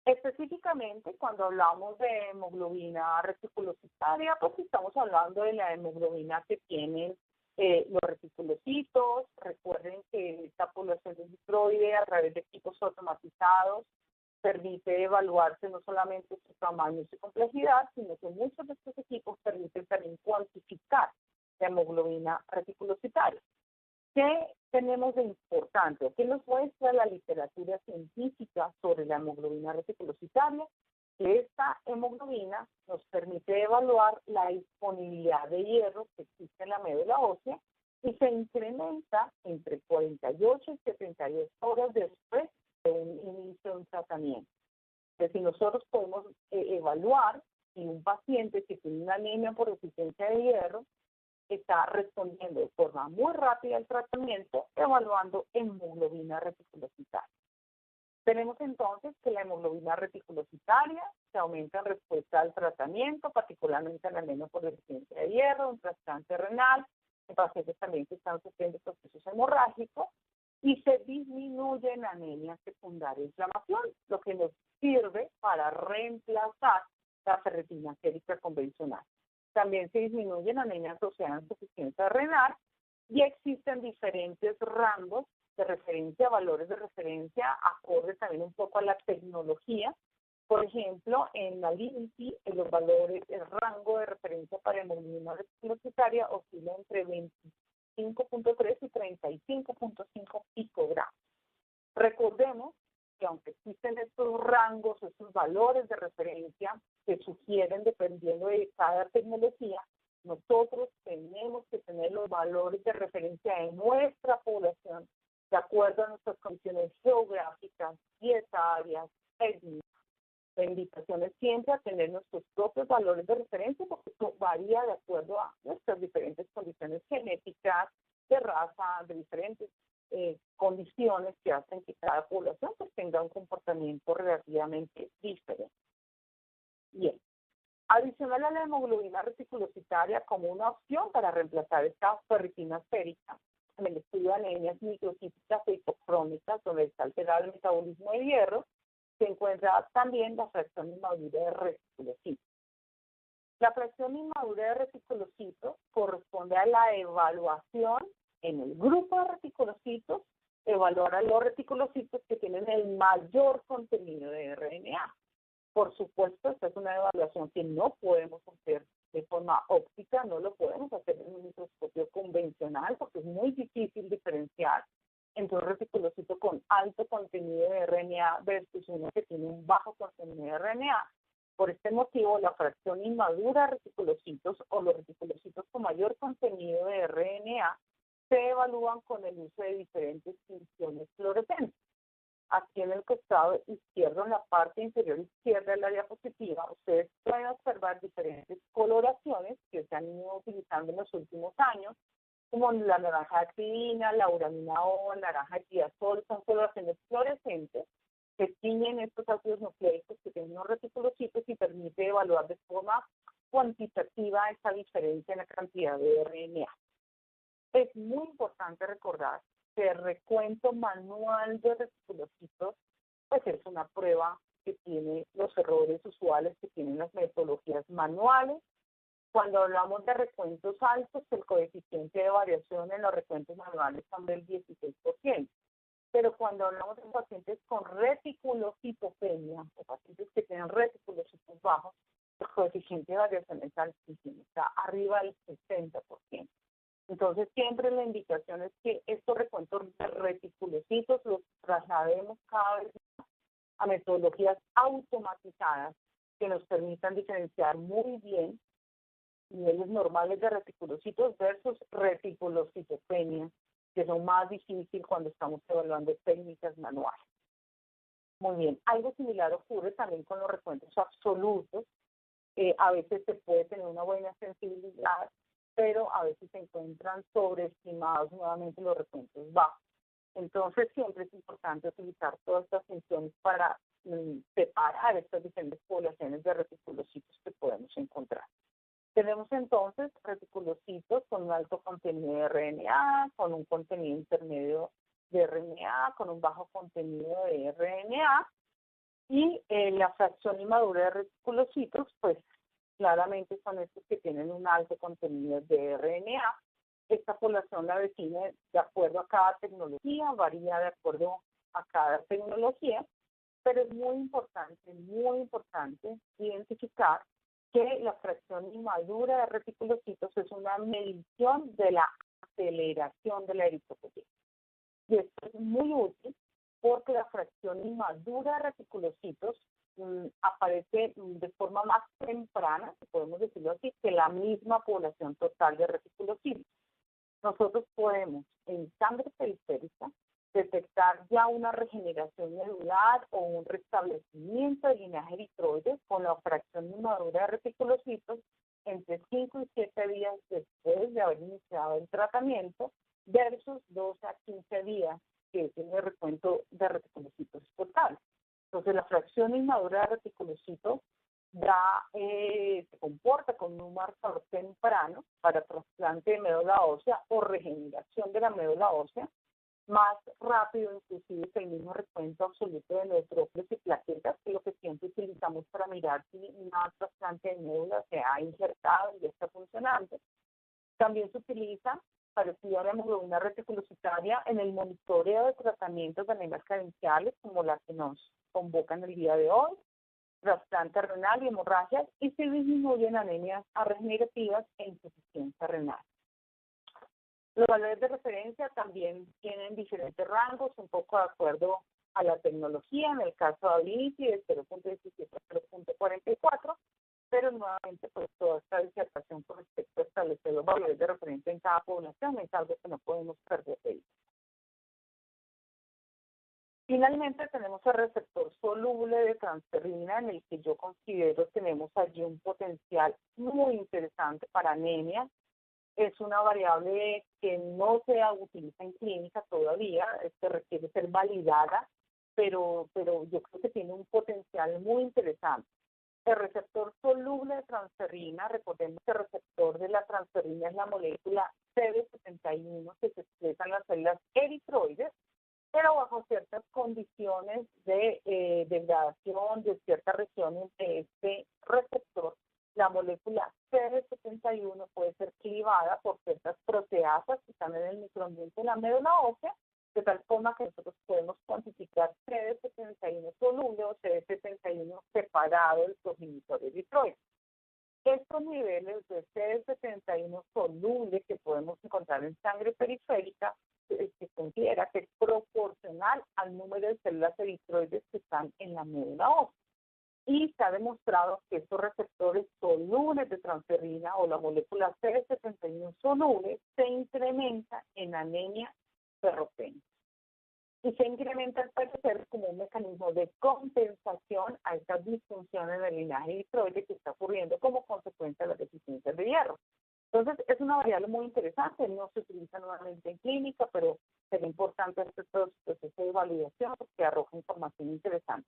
Específicamente, cuando hablamos de hemoglobina reticulocitaria, pues estamos hablando de la hemoglobina que tienen los reticulocitos. Recuerden que esta población de microide a través de equipos automatizados permite evaluarse no solamente su tamaño y su complejidad, sino que muchos de estos equipos permiten también cuantificar la hemoglobina reticulocitaria. ¿Qué tenemos de importante? ¿Qué nos muestra la literatura científica sobre la hemoglobina reticulocitaria? Que esta hemoglobina nos permite evaluar la disponibilidad de hierro que existe en la médula ósea y se incrementa entre 48 y 72 horas después de un inicio de un tratamiento. Es decir, nosotros podemos evaluar si un paciente que tiene una anemia por deficiencia de hierro está respondiendo de forma muy rápida al tratamiento, evaluando hemoglobina reticulocitaria. Tenemos entonces que la hemoglobina reticulocitaria se aumenta en respuesta al tratamiento, particularmente en la anemia por deficiencia de hierro, en trasplante renal, en pacientes también que están sufriendo procesos hemorrágicos, y se disminuye en anemia secundaria de inflamación, lo que nos sirve para reemplazar la ferritina sérica convencional. También se disminuyen anemias asociadas a insuficiencia renal y existen diferentes rangos de referencia, valores de referencia, acorde también un poco a la tecnología. Por ejemplo, en la LIMSI, los valores, el rango de referencia para hemoglobina reticulocitaria oscila entre 25.3 y 35.5 picogramos. Recordemos que aunque existen estos rangos, estos valores de referencia que sugieren dependiendo de cada tecnología, nosotros tenemos que tener los valores de referencia de nuestra población de acuerdo a nuestras condiciones geográficas, dietarias, étnicas. La invitación es siempre a tener nuestros propios valores de referencia, porque esto varía de acuerdo a nuestras diferentes condiciones genéticas, de raza, de diferentes condiciones que hacen que cada población pues tenga un comportamiento relativamente diferente. Bien. Adicional a la hemoglobina reticulocitaria como una opción para reemplazar esta ferritina esférica, en el estudio de anemias microcíticas e hipocrónicas, donde está alterado el metabolismo de hierro, se encuentra también la fracción inmadura de reticulocitos. La fracción inmadura de reticulocitos corresponde a la evaluación en el grupo de reticulocitos, evaluar a los reticulocitos que tienen el mayor contenido de RNA. Por supuesto, esta es una evaluación que no podemos hacer de forma óptica, no lo podemos hacer en un microscopio convencional porque es muy difícil diferenciar entre un reticulocito con alto contenido de RNA versus uno que tiene un bajo contenido de RNA. Por este motivo, la fracción inmadura de reticulocitos o los reticulocitos con mayor contenido de RNA se evalúan con el uso de diferentes tinciones fluorescentes. Aquí en el costado izquierdo, en la parte inferior izquierda de la diapositiva, ustedes pueden observar diferentes coloraciones que se han ido utilizando en los últimos años, como la naranja de actina, la uranina O, naranja de tiazol, son coloraciones fluorescentes que tiñen estos ácidos nucleicos que tienen unos reticulocitos y permite evaluar de forma cuantitativa esa diferencia en la cantidad de RNA. Es muy importante recordar que el recuento manual de reticulocitos pues es una prueba que tiene los errores usuales que tienen las metodologías manuales. Cuando hablamos de recuentos altos, el coeficiente de variación en los recuentos manuales son del 16%. Pero cuando hablamos de pacientes con reticulocitopenia o pacientes que tienen reticulocitos bajos, el coeficiente de variación es altísimo, está arriba del 60%. Entonces, siempre la indicación es que estos recuentos de reticulocitos los traslademos cada vez más a metodologías automatizadas que nos permitan diferenciar muy bien niveles normales de reticulocitos versus reticulocitopenia, que son más difíciles cuando estamos evaluando técnicas manuales. Muy bien, algo similar ocurre también con los recuentos absolutos. A veces se puede tener una buena sensibilidad, pero a veces se encuentran sobreestimados nuevamente los recuentos bajos. Entonces, siempre es importante utilizar todas estas funciones para separar estas diferentes poblaciones de reticulocitos que podemos encontrar. Tenemos entonces reticulocitos con un alto contenido de RNA, con un contenido intermedio de RNA, con un bajo contenido de RNA, y la fracción inmadura de reticulocitos, pues claramente son estos que tienen un alto contenido de RNA. Esta población la define de acuerdo a cada tecnología, varía de acuerdo a cada tecnología, pero es muy importante identificar que la fracción inmadura de reticulocitos es una medición de la aceleración de la eritropoyesis. Y esto es muy útil porque la fracción inmadura de reticulocitos aparece de forma más temprana, si podemos decirlo así, que la misma población total de reticulocitos. Nosotros podemos, en sangre periférica, detectar ya una regeneración medular o un restablecimiento del linaje eritroide con la fracción inmadura de reticulocitos entre 5 y 7 días después de haber iniciado el tratamiento versus 12 a 15 días, que es el recuento de reticulocitos total. Entonces, la fracción inmadura de reticulocitos se comporta como un marcador temprano para trasplante de médula ósea o regeneración de la médula ósea, más rápido inclusive que el mismo recuento absoluto de neutrófilos y plaquetas, que es lo que siempre utilizamos para mirar si una trasplante de médula se ha injertado y ya está funcionando. También se utiliza para estudiar la hemoglobina reticulocitaria en el monitoreo de tratamientos de anemias carenciales, como la que nos convocan el día de hoy, trasplante renal y hemorragias, y se disminuyen anemias regenerativas e insuficiencia renal. Los valores de referencia también tienen diferentes rangos, un poco de acuerdo a la tecnología, en el caso de Ability de 0.17 a 0.44, pero nuevamente pues toda esta disertación con respecto a establecer los valores de referencia en cada población es algo que no podemos perder de vista. Finalmente tenemos el receptor soluble de transferrina, en el que yo considero tenemos allí un potencial muy interesante para anemia. Es una variable que no se utiliza en clínica todavía, requiere ser validada, pero yo creo que tiene un potencial muy interesante. El receptor soluble de transferrina, recordemos que el receptor de la transferrina es la molécula CD71 que se expresa en las células eritroides, pero bajo ciertas condiciones de degradación de ciertas regiones de este receptor, la molécula CD71 puede ser clivada por ciertas proteasas que están en el microambiente de la médula ósea, de tal forma que nosotros podemos cuantificar CD71 soluble o CD71 separado del progenitor eritroide. Estos niveles de CD71 soluble que podemos encontrar en sangre periférica se considera que es proporcional al número de células eritroides que están en la médula ósea. Y se ha demostrado que estos receptores solubles de transferrina o la molécula CD71 soluble se incrementa en anemia ferropénica. Y se incrementa al parecer como un mecanismo de compensación a esta disfunción en el linaje eritroide que está ocurriendo como consecuencia de las deficiencias de hierro. Entonces, es una variable muy interesante, no se utiliza nuevamente en clínica, pero sería importante hacer todo este proceso de validación porque arroja información interesante.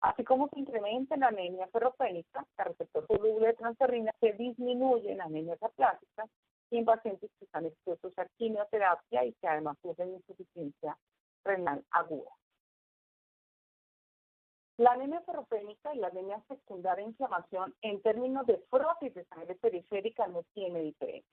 Así como se incrementa en la anemia ferropénica, el receptor soluble de transferrina se disminuye en anemia aplásica y en pacientes que están expuestos a quimioterapia y que además sufren insuficiencia renal aguda. La anemia ferropénica y la anemia secundaria de inflamación en términos de frotis de sangre periférica no tiene diferencia.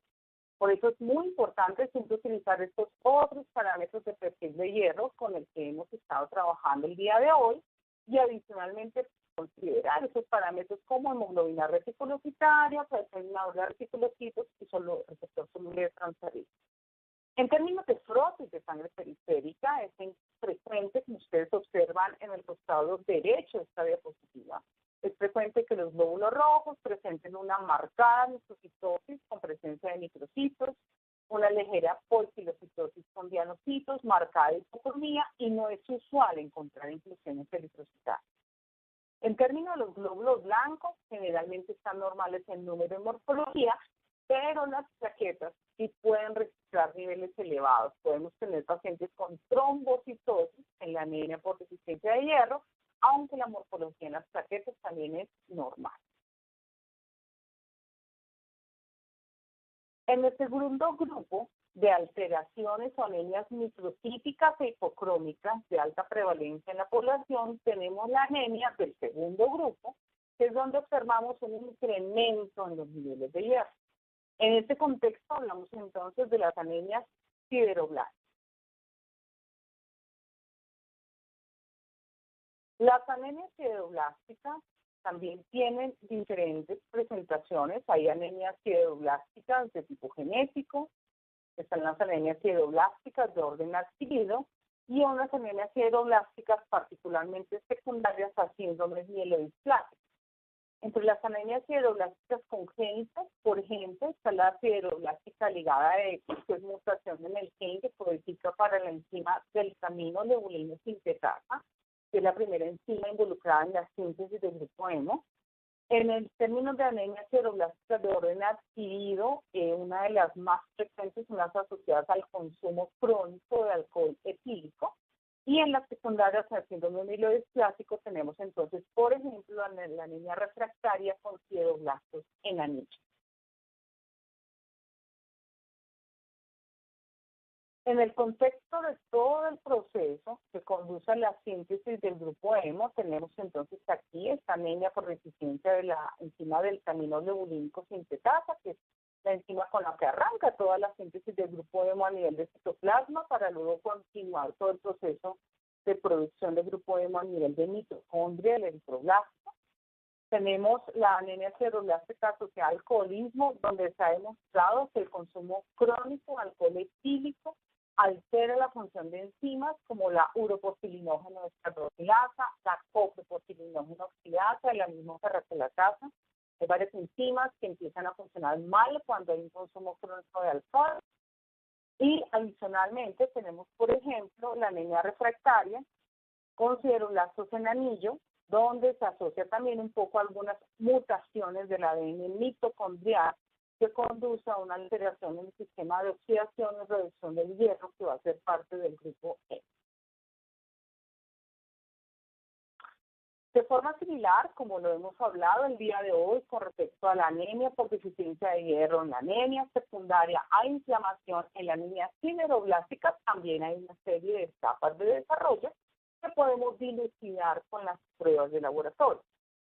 Por eso es muy importante siempre utilizar estos otros parámetros de perfil de hierro con el que hemos estado trabajando el día de hoy y adicionalmente considerar esos parámetros como hemoglobina reticulocitaria, determinador de reticulocitos y solo receptor soluble de transferrina. En términos de frotis de sangre periférica, es frecuente, como ustedes observan en el costado derecho de esta diapositiva, es frecuente que los glóbulos rojos presenten una marcada nefrocitosis con presencia de microcitos, una ligera polipilocitosis con dianocitos, marcada de hipocromía, y no es usual encontrar inclusiones eritrocitarias. En términos de los glóbulos blancos, generalmente están normales en número y morfología, pero las plaquetas sí pueden registrar niveles elevados. Podemos tener pacientes con trombocitosis en la anemia por deficiencia de hierro, aunque la morfología en las plaquetas también es normal. En el segundo grupo de alteraciones o anemias microtípicas e hipocrómicas de alta prevalencia en la población, tenemos la anemia del segundo grupo, que es donde observamos un incremento en los niveles de hierro. En este contexto hablamos entonces de las anemias sideroblásticas. Las anemias sideroblásticas también tienen diferentes presentaciones. Hay anemias sideroblásticas de tipo genético, están las anemias sideroblásticas de orden adquirido y unas anemias sideroblásticas particularmente secundarias a síndromes mielodispláticos. Entre las anemias sideroblásticas congénitas, por ejemplo, está la sideroblástica ligada a X, que es mutación en el gen que codifica para la enzima del camino leuulino sintetasa, que es la primera enzima involucrada en la síntesis del grupo hemo. En el término de anemias sideroblásticas de orden adquirido, una de las más frecuentes son las asociadas al consumo crónico de alcohol etílico. Y en las secundarias al síndrome mielodisplásico tenemos entonces, por ejemplo, la anemia refractaria con sideroblastos en anillo. En el contexto de todo el proceso que conduce a la síntesis del grupo hemo, tenemos entonces aquí esta anemia por deficiencia de la enzima del camino leuulínico sintetasa, que es la enzima con la que arranca toda la síntesis del grupo hemo a nivel de citoplasma para luego continuar todo el proceso de producción de grupo hemo a nivel de mitocondria, el eritroblasto. Tenemos la anemia sideroblástica asociada al alcoholismo, donde se ha demostrado que el consumo crónico de alcohol etílico altera la función de enzimas como la uroporfilinógeno descarboxilasa, la coproporfilinógeno oxidasa y la misma ferroquelatasa. Hay varias enzimas que empiezan a funcionar mal cuando hay un consumo crónico de alcohol. Y adicionalmente tenemos, por ejemplo, la anemia refractaria, con sideroblastos en anillo, donde se asocia también un poco a algunas mutaciones del ADN mitocondrial que conduce a una alteración en el sistema de oxidación y reducción del hierro que va a ser parte del grupo E. De forma similar, como lo hemos hablado el día de hoy con respecto a la anemia por deficiencia de hierro, en la anemia secundaria a inflamación, en la anemia sideroblástica también hay una serie de etapas de desarrollo que podemos dilucidar con las pruebas de laboratorio.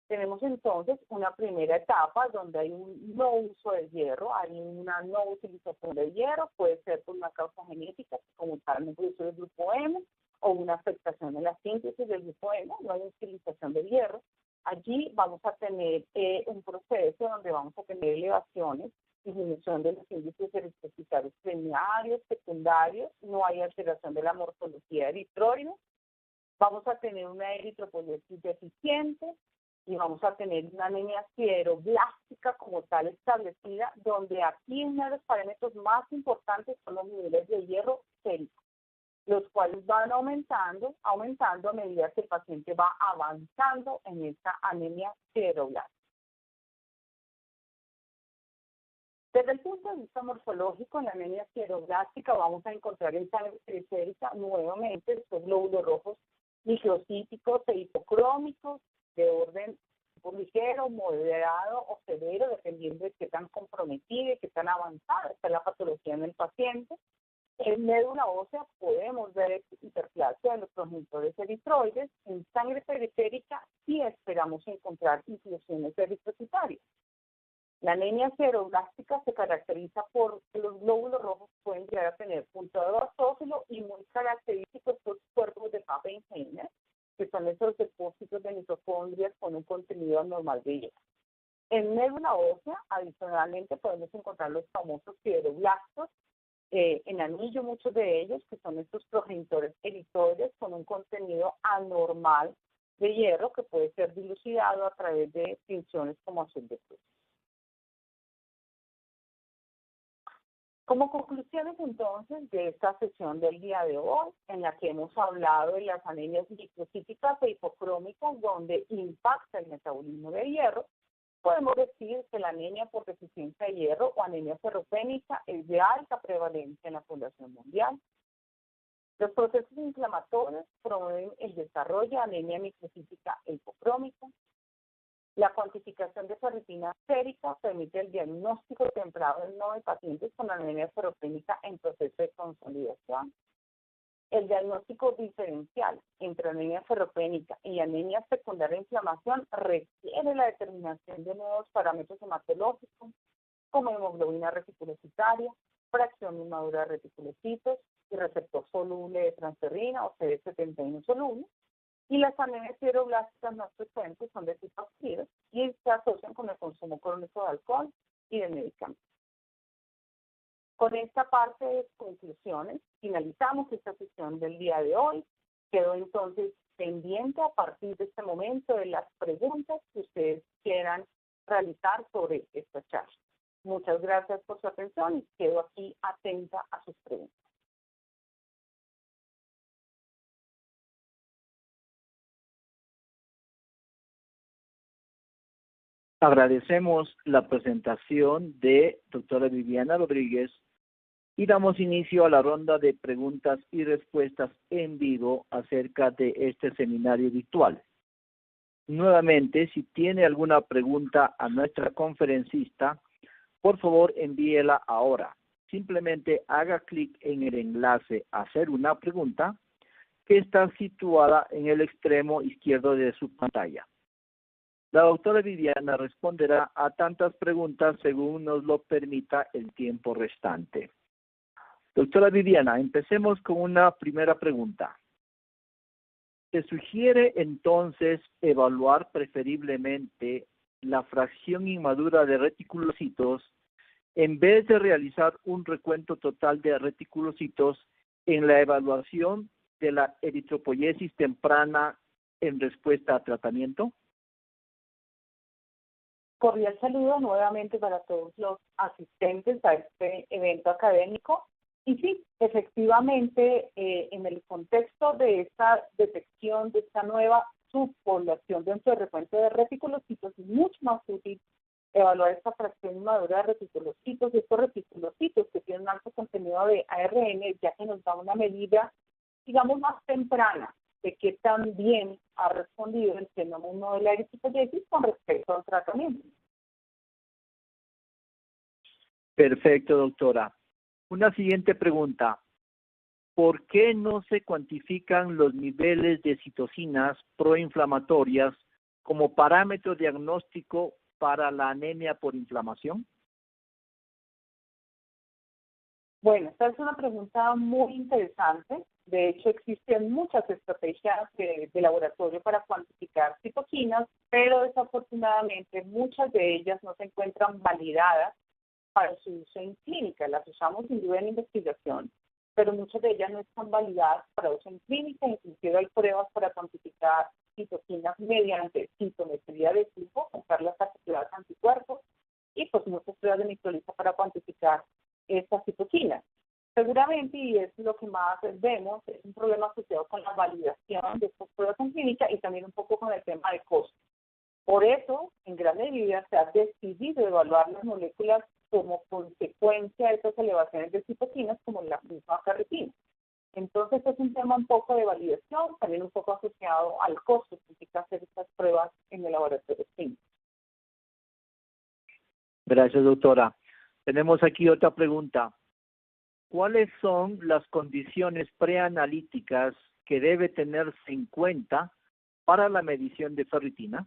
Tenemos entonces una primera etapa donde hay un no uso de hierro, hay una no utilización de hierro, puede ser por una causa genética, como tal el uso del grupo M, o una afectación en la síntesis del grupo M, no hay utilización del hierro. Allí vamos a tener un proceso donde vamos a tener elevaciones, disminución de los índices eritrocitarios primarios, secundarios, no hay alteración de la morfología eritroide, vamos a tener una eritropoyesis deficiente y vamos a tener una anemia sideroblástica como tal establecida, donde aquí uno de los parámetros más importantes son los niveles de hierro sérico, los cuales van aumentando a medida que el paciente va avanzando en esta anemia sideroblástica. Desde el punto de vista morfológico, en la anemia sideroblástica vamos a encontrar en sangre periférica nuevamente estos glóbulos rojos microcíticos e hipocrómicos de orden ligero, moderado o severo, dependiendo de qué tan comprometida y qué tan avanzada está la patología en el paciente. En médula ósea podemos ver hiperplasia de los progenitores eritroides. En sangre periférica sí esperamos encontrar inclusiones eritrocitarias. La anemia sideroblástica se caracteriza por que los glóbulos rojos pueden llegar a tener punto de basófilo y muy característicos estos cuerpos de Pappenheimer, que son esos depósitos de mitocondrias con un contenido anormal de hierro. En médula ósea, adicionalmente, podemos encontrar los famosos sideroblastos, en anillo muchos de ellos, que son estos progenitores eritroides con un contenido anormal de hierro que puede ser dilucidado a través de tinciones como azul de cruz. Como conclusiones entonces de esta sesión del día de hoy, en la que hemos hablado de las anemias microcíticas e hipocrómicas donde impacta el metabolismo de hierro, podemos decir que la anemia por deficiencia de hierro o anemia ferropénica es de alta prevalencia en la población mundial. Los procesos inflamatorios promueven el desarrollo de anemia microcítica e hipocrómica. La cuantificación de ferritina sérica permite el diagnóstico temprano de pacientes con anemia ferropénica en proceso de consolidación. El diagnóstico diferencial entre anemia ferropénica y anemia secundaria de inflamación requiere la determinación de nuevos parámetros hematológicos, como hemoglobina reticulocitaria, fracción inmadura de reticulocitos y receptor soluble de transferrina o CD71 soluble. Y las anemias sideroblásticas más frecuentes son de tipo activo y se asocian con el consumo crónico de alcohol y de medicamentos. Con esta parte de conclusiones, finalizamos esta sesión del día de hoy. Quedo entonces pendiente a partir de este momento de las preguntas que ustedes quieran realizar sobre esta charla. Muchas gracias por su atención y quedo aquí atenta a sus preguntas. Agradecemos la presentación de doctora Viviana Rodríguez y damos inicio a la ronda de preguntas y respuestas en vivo acerca de este seminario virtual. Nuevamente, si tiene alguna pregunta a nuestra conferencista, por favor envíela ahora. Simplemente haga clic en el enlace Hacer una pregunta que está situada en el extremo izquierdo de su pantalla. La doctora Viviana responderá a tantas preguntas según nos lo permita el tiempo restante. Doctora Viviana, empecemos con una primera pregunta. ¿Se sugiere entonces evaluar preferiblemente la fracción inmadura de reticulocitos en vez de realizar un recuento total de reticulocitos en la evaluación de la eritropoyesis temprana en respuesta a tratamiento? Cordial saludo nuevamente para todos los asistentes a este evento académico. Y sí, efectivamente, en el contexto de esta detección de esta nueva subpoblación dentro del recuento de reticulocitos, es mucho más útil evaluar esta fracción inmadura de reticulocitos y estos reticulocitos que tienen un alto contenido de ARN, ya que nos da una medida, digamos, más temprana de qué tan bien ha respondido el fenómeno de la eritropoyesis con respecto al tratamiento. Perfecto, doctora. Una siguiente pregunta. ¿Por qué no se cuantifican los niveles de citocinas proinflamatorias como parámetro diagnóstico para la anemia por inflamación? Bueno, esta es una pregunta muy interesante. De hecho, existen muchas estrategias de laboratorio para cuantificar citoquinas, pero desafortunadamente muchas de ellas no se encuentran validadas para su uso en clínica. Las usamos sin duda en investigación, pero muchas de ellas no están validadas para uso en clínica. Inclusive hay pruebas para cuantificar citoquinas mediante citometría de flujo, comprar las asociadas a anticuerpos, y pues muchas pruebas de microlisa para cuantificar estas citoquinas. Seguramente, y es lo que más vemos, es un problema asociado con la validación de estas pruebas en clínica y también un poco con el tema de costo. Por eso, en gran medida, se ha decidido evaluar las moléculas como consecuencia de estas elevaciones de citoquinas, como la misma ferritina. Entonces, es un tema un poco de validación, también un poco asociado al costo que implica hacer estas pruebas en el laboratorio clínico. Gracias, doctora. Tenemos aquí otra pregunta. ¿Cuáles son las condiciones preanalíticas que debe tenerse en cuenta para la medición de ferritina?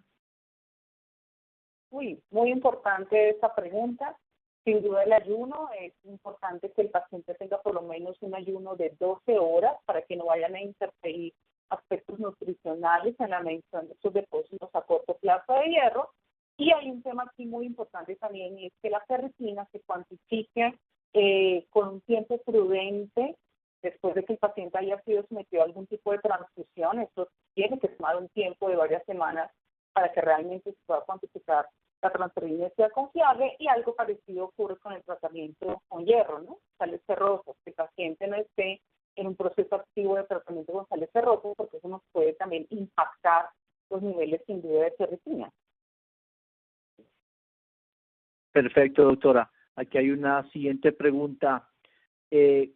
Muy importante esta pregunta. Sin duda el ayuno, es importante que el paciente tenga por lo menos un ayuno de 12 horas para que no vayan a interferir aspectos nutricionales en la medición de estos depósitos a corto plazo de hierro. Y hay un tema aquí muy importante también, y es que la ferritina se cuantifique con un tiempo prudente después de que el paciente haya sido sometido a algún tipo de transfusión. Esto tiene que tomar un tiempo de varias semanas para que realmente se pueda cuantificar la transferencia sea confiable, y algo parecido ocurre con el tratamiento con hierro, ¿no? Sales ferrosas, que el paciente no esté en un proceso activo de tratamiento con sales ferrosas, porque eso nos puede también impactar los niveles sin duda de ferritina. Perfecto, doctora. Aquí hay una siguiente pregunta.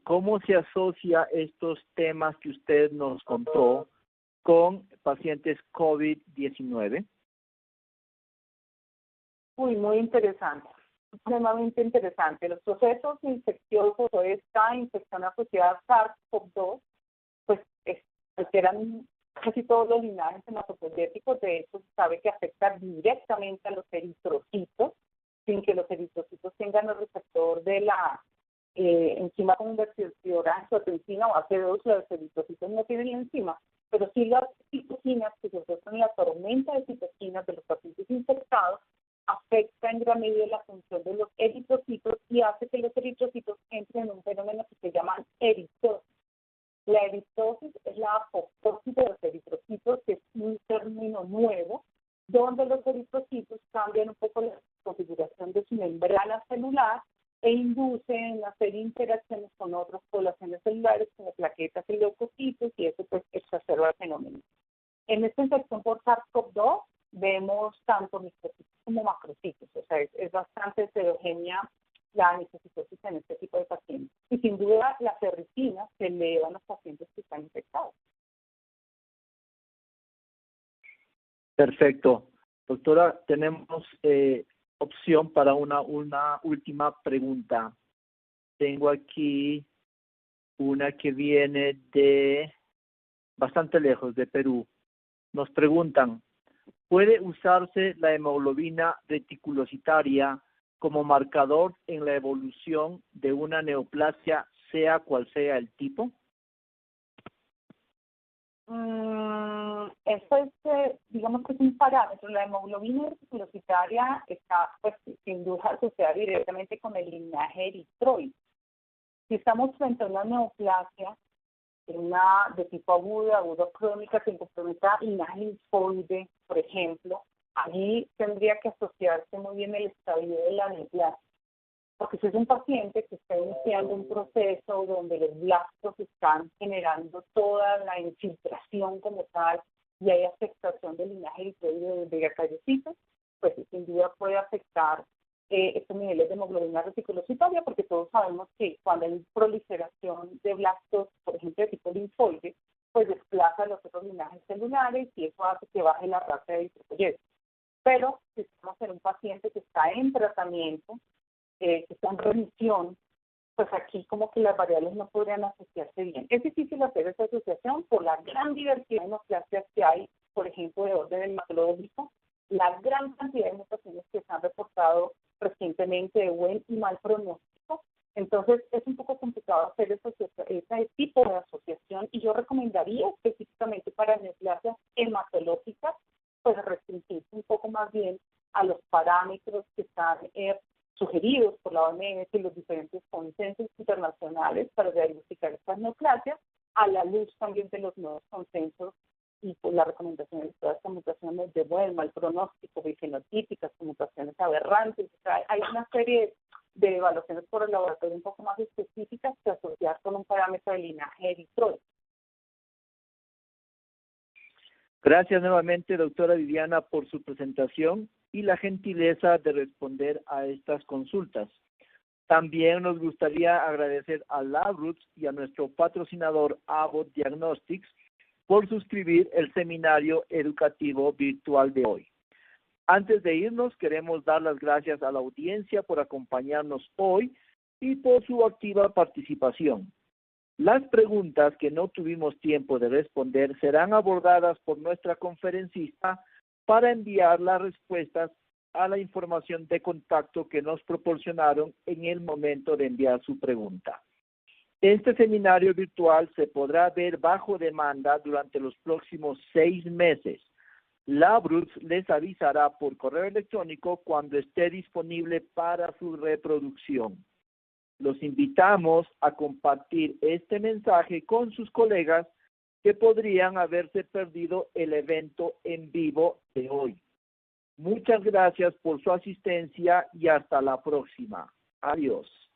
¿Cómo se asocia estos temas que usted nos contó con pacientes COVID-19? Muy interesante, supremamente interesante. Los procesos infecciosos o esta infección asociada a SARS-CoV-2, pues alteran casi todos los linajes hematopoyéticos. De hecho, se sabe que afecta directamente a los eritrocitos, sin que los eritrocitos tengan el receptor de la enzima convertidora de angiotensina o AC2. Los eritrocitos no tienen la enzima, pero sí las citocinas que se asocian a la tormenta de citocinas de los pacientes infectados afecta en gran medida la función de los eritrocitos y hace que los eritrocitos entren en un fenómeno que se llama eritosis. La eritosis es la apoptosis de los eritrocitos, que es un término nuevo, donde los eritrocitos cambian un poco la configuración de su membrana celular e inducen una serie de interacciones con otras poblaciones celulares como plaquetas y leucocitos, y eso pues exacerba el fenómeno. En esta infección por SARS-CoV-2 vemos tanto microcitos como macrocitos, o sea, es bastante heterogénea la microcitosis en este tipo de pacientes. Y sin duda la ferritina se eleva a los pacientes que están infectados. Perfecto. Doctora, tenemos opción para una última pregunta. Tengo aquí una que viene de bastante lejos, de Perú. Nos preguntan, ¿puede usarse la hemoglobina reticulocitaria como marcador en la evolución de una neoplasia, sea cual sea el tipo? Esto es, digamos que es un parámetro. La hemoglobina reticulocitaria está, pues, sin duda asociada directamente con el linaje eritroide. Si estamos frente a una neoplasia, una de tipo agudo crónica, que comprometa linaje linfoide, por ejemplo, allí tendría que asociarse muy bien el estadio de la neoplasia. Porque si es un paciente que está iniciando un proceso donde los blastos están generando toda la infiltración como tal y hay afectación del linaje eritroide de megacardiocitos, pues sin duda puede afectar estos niveles de hemoglobina reticulocitaria, porque todos sabemos que cuando hay proliferación de blastos, por ejemplo, de tipo linfoide, pues desplaza los otros linajes celulares y eso hace que baje la tasa de eritropoyesis. Pero si estamos en un paciente que está en tratamiento, que está en remisión, pues aquí como que las variables no podrían asociarse bien. Es difícil hacer esa asociación por la gran diversidad de neoplasias que hay, por ejemplo, de orden hematológico, la gran cantidad de mutaciones que se han reportado recientemente de buen y mal pronóstico. Entonces es un poco complicado hacer ese tipo de asociación y yo recomendaría específicamente para neoplasias hematológicas, pues restringirse un poco más bien a los parámetros que están sugeridos por la OMS y los diferentes consensos internacionales para diagnosticar estas neoplasias, a la luz también de los nuevos consensos y pues las recomendaciones de todas estas mutaciones de buen, mal pronóstico, bifenotípicas, mutaciones aberrantes. O sea, hay una serie de evaluaciones por el laboratorio un poco más específicas que asociar con un parámetro de linaje eritroide. Gracias nuevamente, doctora Viviana, por su presentación y la gentileza de responder a estas consultas. También nos gustaría agradecer a LabRoots y a nuestro patrocinador Abbott Diagnostics por suscribir el seminario educativo virtual de hoy. Antes de irnos, queremos dar las gracias a la audiencia por acompañarnos hoy y por su activa participación. Las preguntas que no tuvimos tiempo de responder serán abordadas por nuestra conferencista para enviar las respuestas a la información de contacto que nos proporcionaron en el momento de enviar su pregunta. Este seminario virtual se podrá ver bajo demanda durante los próximos 6 meses. LabRoots les avisará por correo electrónico cuando esté disponible para su reproducción. Los invitamos a compartir este mensaje con sus colegas que podrían haberse perdido el evento en vivo de hoy. Muchas gracias por su asistencia y hasta la próxima. Adiós.